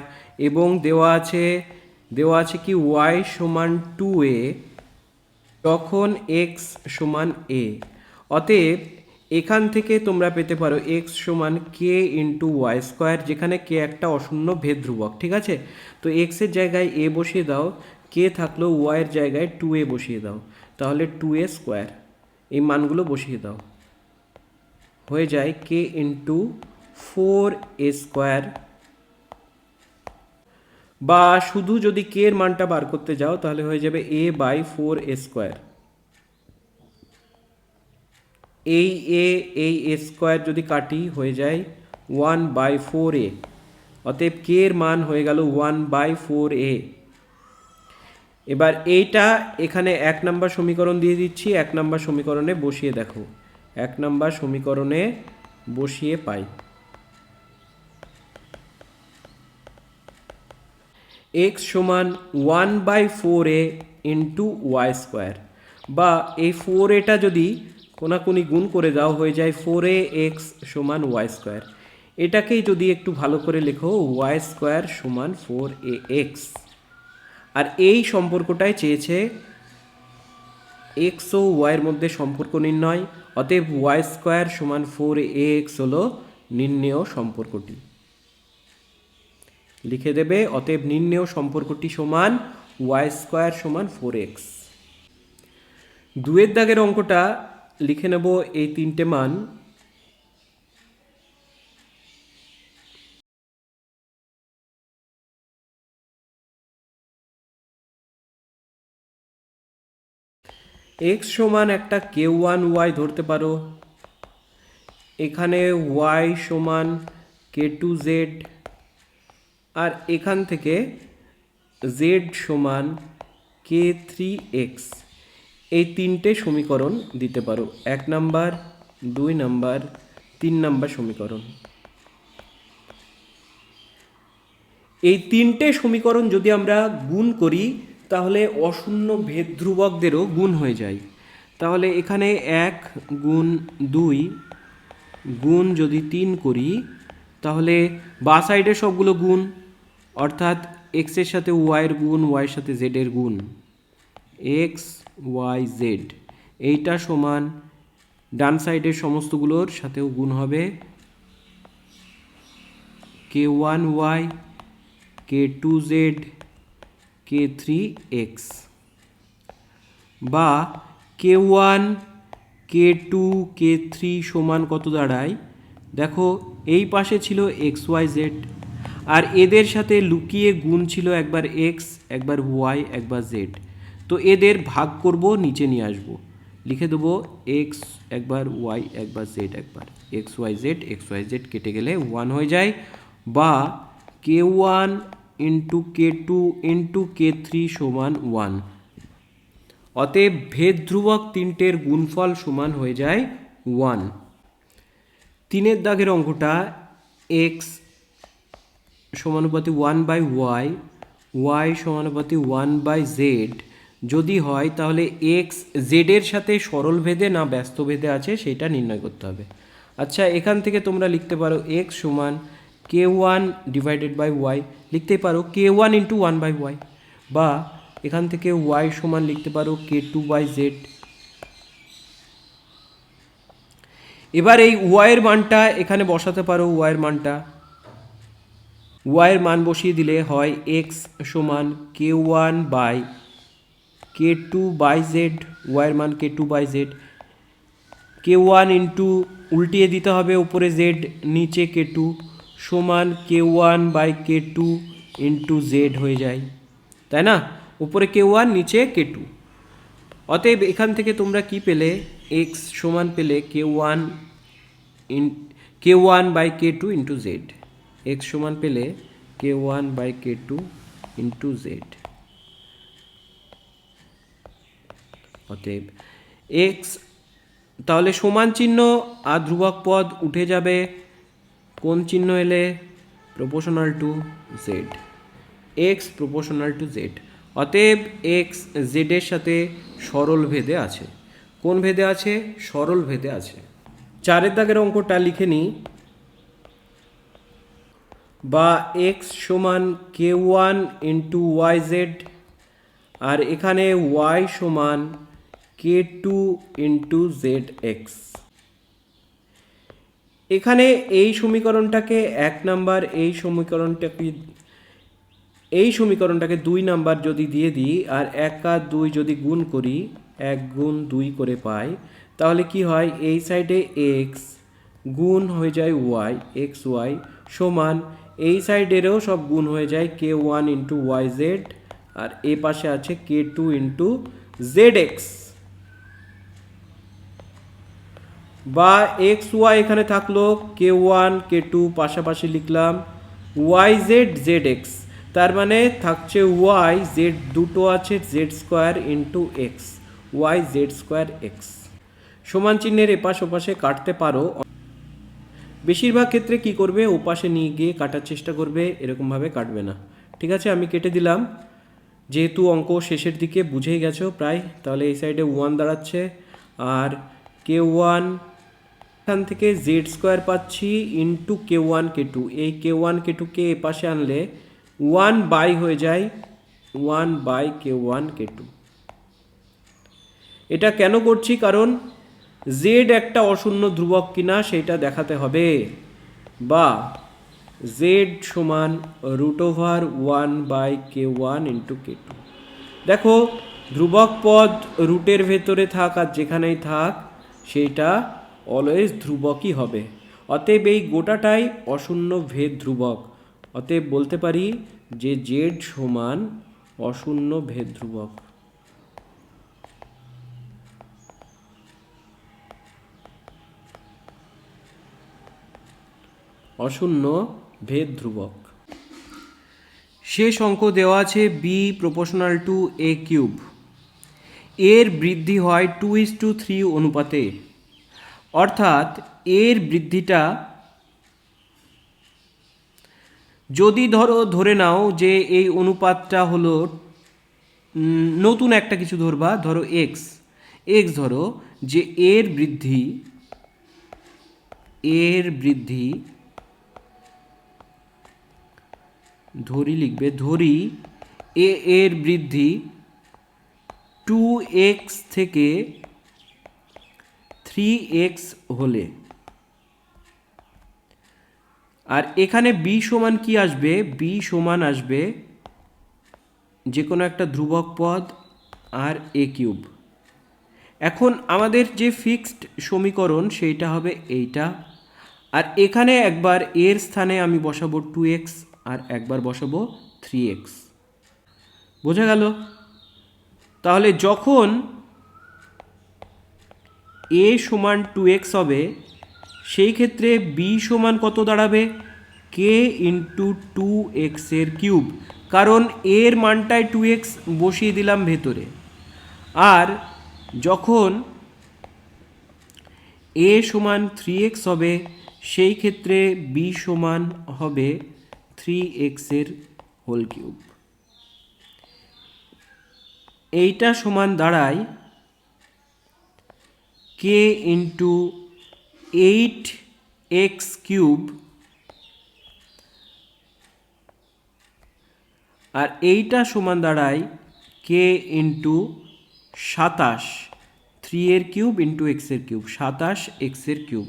এবং দেওয়া আছে কি ওয়াই সমান 2a যখন এক্স সমান এ। অতএব এখান থেকে তোমরা পেতে পারো এক্স সমান কে ইন্টু ওয়াই স্কোয়ার, যেখানে কে একটা অশূন্য ভেদ ধ্রুবক, ঠিক আছে। তো এক্সের জায়গায় এ বসিয়ে দাও, কে থাকলো ওয়াইয়ের জায়গায় 2a বসিয়ে দাও, তাহলে 2a স্কোয়ার, এই মানগুলো বসিয়ে দাও, হয়ে যায় কে ইন্টু 4a স্কোয়ার। বা শুধু যদি কে এর মানটা বার করতে যাও তাহলে হয়ে যাবে a বাই 4a স্কোয়ার। এই এ স্কোয়ার যদি কাটি হয়ে যায় 1 বাই 4a। অতএব কে এর মান হয়ে গেল 1 বাই 4a। এবার এইটা এখানে 1 নম্বর সমীকরণ দিয়ে দিচ্ছি, 1 নম্বর সমীকরণে বসিয়ে দেখো, 1 নম্বর সমীকরণে বসিয়ে পাই এক্স সমান 1 by 4a into Y square. বা এই 4a যদি কোনাকুনি গুণ করে দাও হয়ে যায় 4a এক্স সমান ওয়াই স্কোয়ার। এটাকেই যদি একটু ভালো করে লেখো ওয়াই স্কোয়ার সমান 4a এক্স। আর এই সম্পর্কটাই চেয়েছে এক্স ও ওয়াইয়ের মধ্যে সম্পর্ক নির্ণয়। অতএব ওয়াই স্কোয়ার সমান 4a এক্স হলো নির্ণেয় সম্পর্কটি, লিখে দেবে। অতএব নির্ণেয় সম্পর্কটি সমান ওয়াই স্কোয়ার সমান 4x। 2 দাগের অঙ্কটা লিখে নেব এই 3টে মান। এক্স সমান একটা কে ওয়ান ওয়াই ধরতে পারো, এখানে ওয়াই সমান কে টু জেড, আর এখান থেকে জেড সমান কে থ্রি এক্স। এই 3টে সমীকরণ দিতে পারো, 1 নাম্বার, 2 নাম্বার, 3 নাম্বার সমীকরণ। এই 3টে সমীকরণ যদি আমরা গুণ করি তাহলে অশূন্য ভেদ ধ্রুবকদেরও গুণ হয়ে যায়। তাহলে এখানে 1 গুণ 2 গুণ যদি 3 করি তাহলে বা সাইডে সবগুলো গুণ, অর্থাৎ এক্সের সাথে ওয়াইয়ের গুণ, ওয়াইয়ের সাথে জেডের গুণ, এক্স ওয়াই জেড, এইটা সমান ডান সাইডের সমস্তগুলোর সাথেও গুণ হবে k1y, k2z, k3x, বা k1 k2 k3 সমান কত দাঁড়ায়? দেখো এই পাশে ছিল xyz, আর এদের সাথে লুকিয়ে গুণ ছিল একবার x, একবার y, একবার z। তো এদের ভাগ করব, নিচে নিয়ে আসব, লিখে দেবো x একবার, y একবার, z একবার, xyz কেটে গেলে 1 হয়ে যায়, বা k1 into k2 into k3 সমান 1। অতএব ভেদ ধ্রুবক তিনটের গুণফল সমান হয়ে যায় 1। 3 দাগের অঙ্কটা x সমানুপাতি 1/y, y সমানুপাতি 1/z যদি হয়, তাহলে x z এর সাথে সরল ভেদে না ব্যস্ত ভেদে আছে সেটা নির্ণয় করতে হবে। আচ্ছা, এখান থেকে তোমরা লিখতে পারো x সমান k1 ডিভাইডেড বাই y, লিখতে পারো k1 ইন্টু 1/y, বা এখান থেকে y সমান লিখতে পারো k2/z। এবার এই y এর মানটা এখানে বসাতে পারো, y এর মানটা, y এর মান বসিয়ে দিলে হয় x সমান k1 বাই k2/z, y এর মান k2/z, k1 ইন্টু উল্টিয়ে দিতে হবে উপরে z, নিচে k2, সমান k1 by k2 into z হয়ে যায়, তাই না? উপরে k1 নিচে k2। অতএব এখান থেকে তোমরা কি পেলে? x সমান পেলে k1 by k2 into z, x সমান পেলে k1 by k2 into z। অতএব x তাহলে সমান চিহ্ন আর ধ্রুবক পদ উঠে যাবে, কোন চিহ্ন এলে? Proportional to z, x proportional to z। অতএব x z এর সাথে সরল ভেদে আছে। কোন ভেদে আছে? সরল ভেদে আছে। 4 দাগের অঙ্কটা লিখে নিই, বা x সমান k1 ইন্টু yz, আর এখানে y সমান k2 ইন্টু zx। এখানে এই সমীকরণটাকে 1 নাম্বার, এই সমীকরণটাকে 2 নাম্বার যদি দিয়ে দিই, আর 1 আর 2 যদি গুণ করি, 1 গুণ 2 করে পাই, তাহলে কি হয়? এই সাইডে x গুণ হয়ে যায় y, xy সমান এই সাইডেরও সব গুণ হয়ে যায় k1 ইন্টু yz, আর এ পাশে আছে k2 ইন্টু zx, বা xy এখানে থাকলো, k1 k2 পাশাপাশি লিখলাম, yz zx, তার মানে থাকছে y z দুটো আছে z square into x, y z square x। সমান চিহ্নের এপাশ ওপাশে কাটতে পারো, বেশিরভাগ ক্ষেত্রে কি করবে? ওপাশে নিয়ে গিয়ে কাটার চেষ্টা করবে, এরকমভাবে কাটবে না। ঠিক আছে, আমি কেটে দিলাম, যেহেতু অঙ্ক শেষের দিকে বুঝেই গেছো প্রায়, তাহলে এই সাইডে 1 দাঁড়াচ্ছে, আর k1 এখান থেকে z স্কোয়ার পাচ্ছি ইন্টু k1 k2, এই k1 k2কে এ পাশে আনলে 1 বাই হয়ে যায় 1 বাই k1 k2। এটা কেন করছি? কারণ z একটা অশূন্য ধ্রুবক কিনা সেটা দেখাতে হবে, বা z সমান √1 বাই k1 ইন্টু k2। দেখো, ধ্রুবক পদ রুটের ভেতরে থাক আর যেখানেই থাক, সেটা অলওয়েজ ধ্রুবকই হবে। অতএব এই গোটাটাই অশূন্য ভেদ ধ্রুবক। অতএব বলতে পারি যে z সমান অশূন্য ভেদ ধ্রুবক। অশূন্য ভেদ ধ্রুবক। শেষ অঙ্ক দেওয়া আছে b proportional to a cube, এর বৃদ্ধি হয় 2:3 অনুপাতে, অর্থাৎ এর বৃদ্ধিটা যদি ধরে নাও যে এই অনুপাতটা হলো নতুন একটা কিছু ধরবা, ধরো x ধরো যে এর বৃদ্ধি ধরি এর বৃদ্ধি 2x থেকে 3x হলে, আর এখানে বি সমান কি আসবে, বি সমান আসবে যে কোনো একটা ধ্রুবক পদ আর এ কিউব। এখন আমাদের যে ফিক্সড সমীকরণ সেইটা হবে এইটা, আর এখানে একবার এর স্থানে আমি বসাবো 2x আর একবার বসাবো 3x। বোঝা গেল? তাহলে যখন a সমান 2x হবে সেই ক্ষেত্রে b সমান কত দাঁড়াবে, k ইন্টু 2x এর কিউব, কারণ এর মানটায় 2x বসিয়ে দিলাম ভেতরে। আর যখন a সমান 3x হবে সেই ক্ষেত্রে b সমান হবে 3x এর হোল কিউব। এইটা সমান দাঁড়ায় k ইন্টু 8x কিউব, আর এইটা সমান দাঁড়ায় k ইন্টু 27, 3 এর কিউব ইন্টু x এর কিউব, 27x এর কিউব।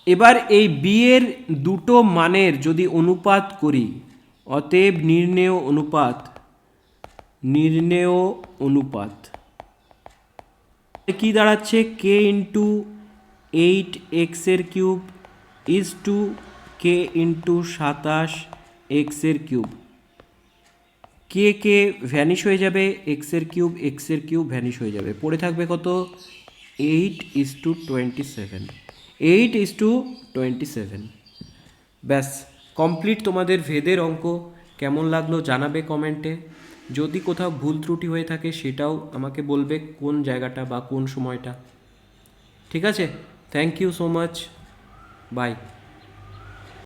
এবার এই b এর দুটো মানের যদি অনুপাত করি, অতএব নির্ণেয় অনুপাত কি দাঁড়াচ্ছে, k ইন্টু 8x এর cube is to k into 27x এর কিউব। কে ভ্যানিশ হয়ে যাবে, x এর কিউব ভ্যানিশ হয়ে যাবে, পড়ে থাকবে কত, 8:27, 8:27। ব্যাস কমপ্লিট তোমাদের ভেদের অঙ্ক। কেমন লাগলো জানাবে কমেন্টে। যদি কোথাও ভুল ত্রুটি হয়ে থাকে সেটাও আমাকে বলবে, কোন জায়গাটা বা কোন সময়টা। ঠিক আছে, thank you so much, by.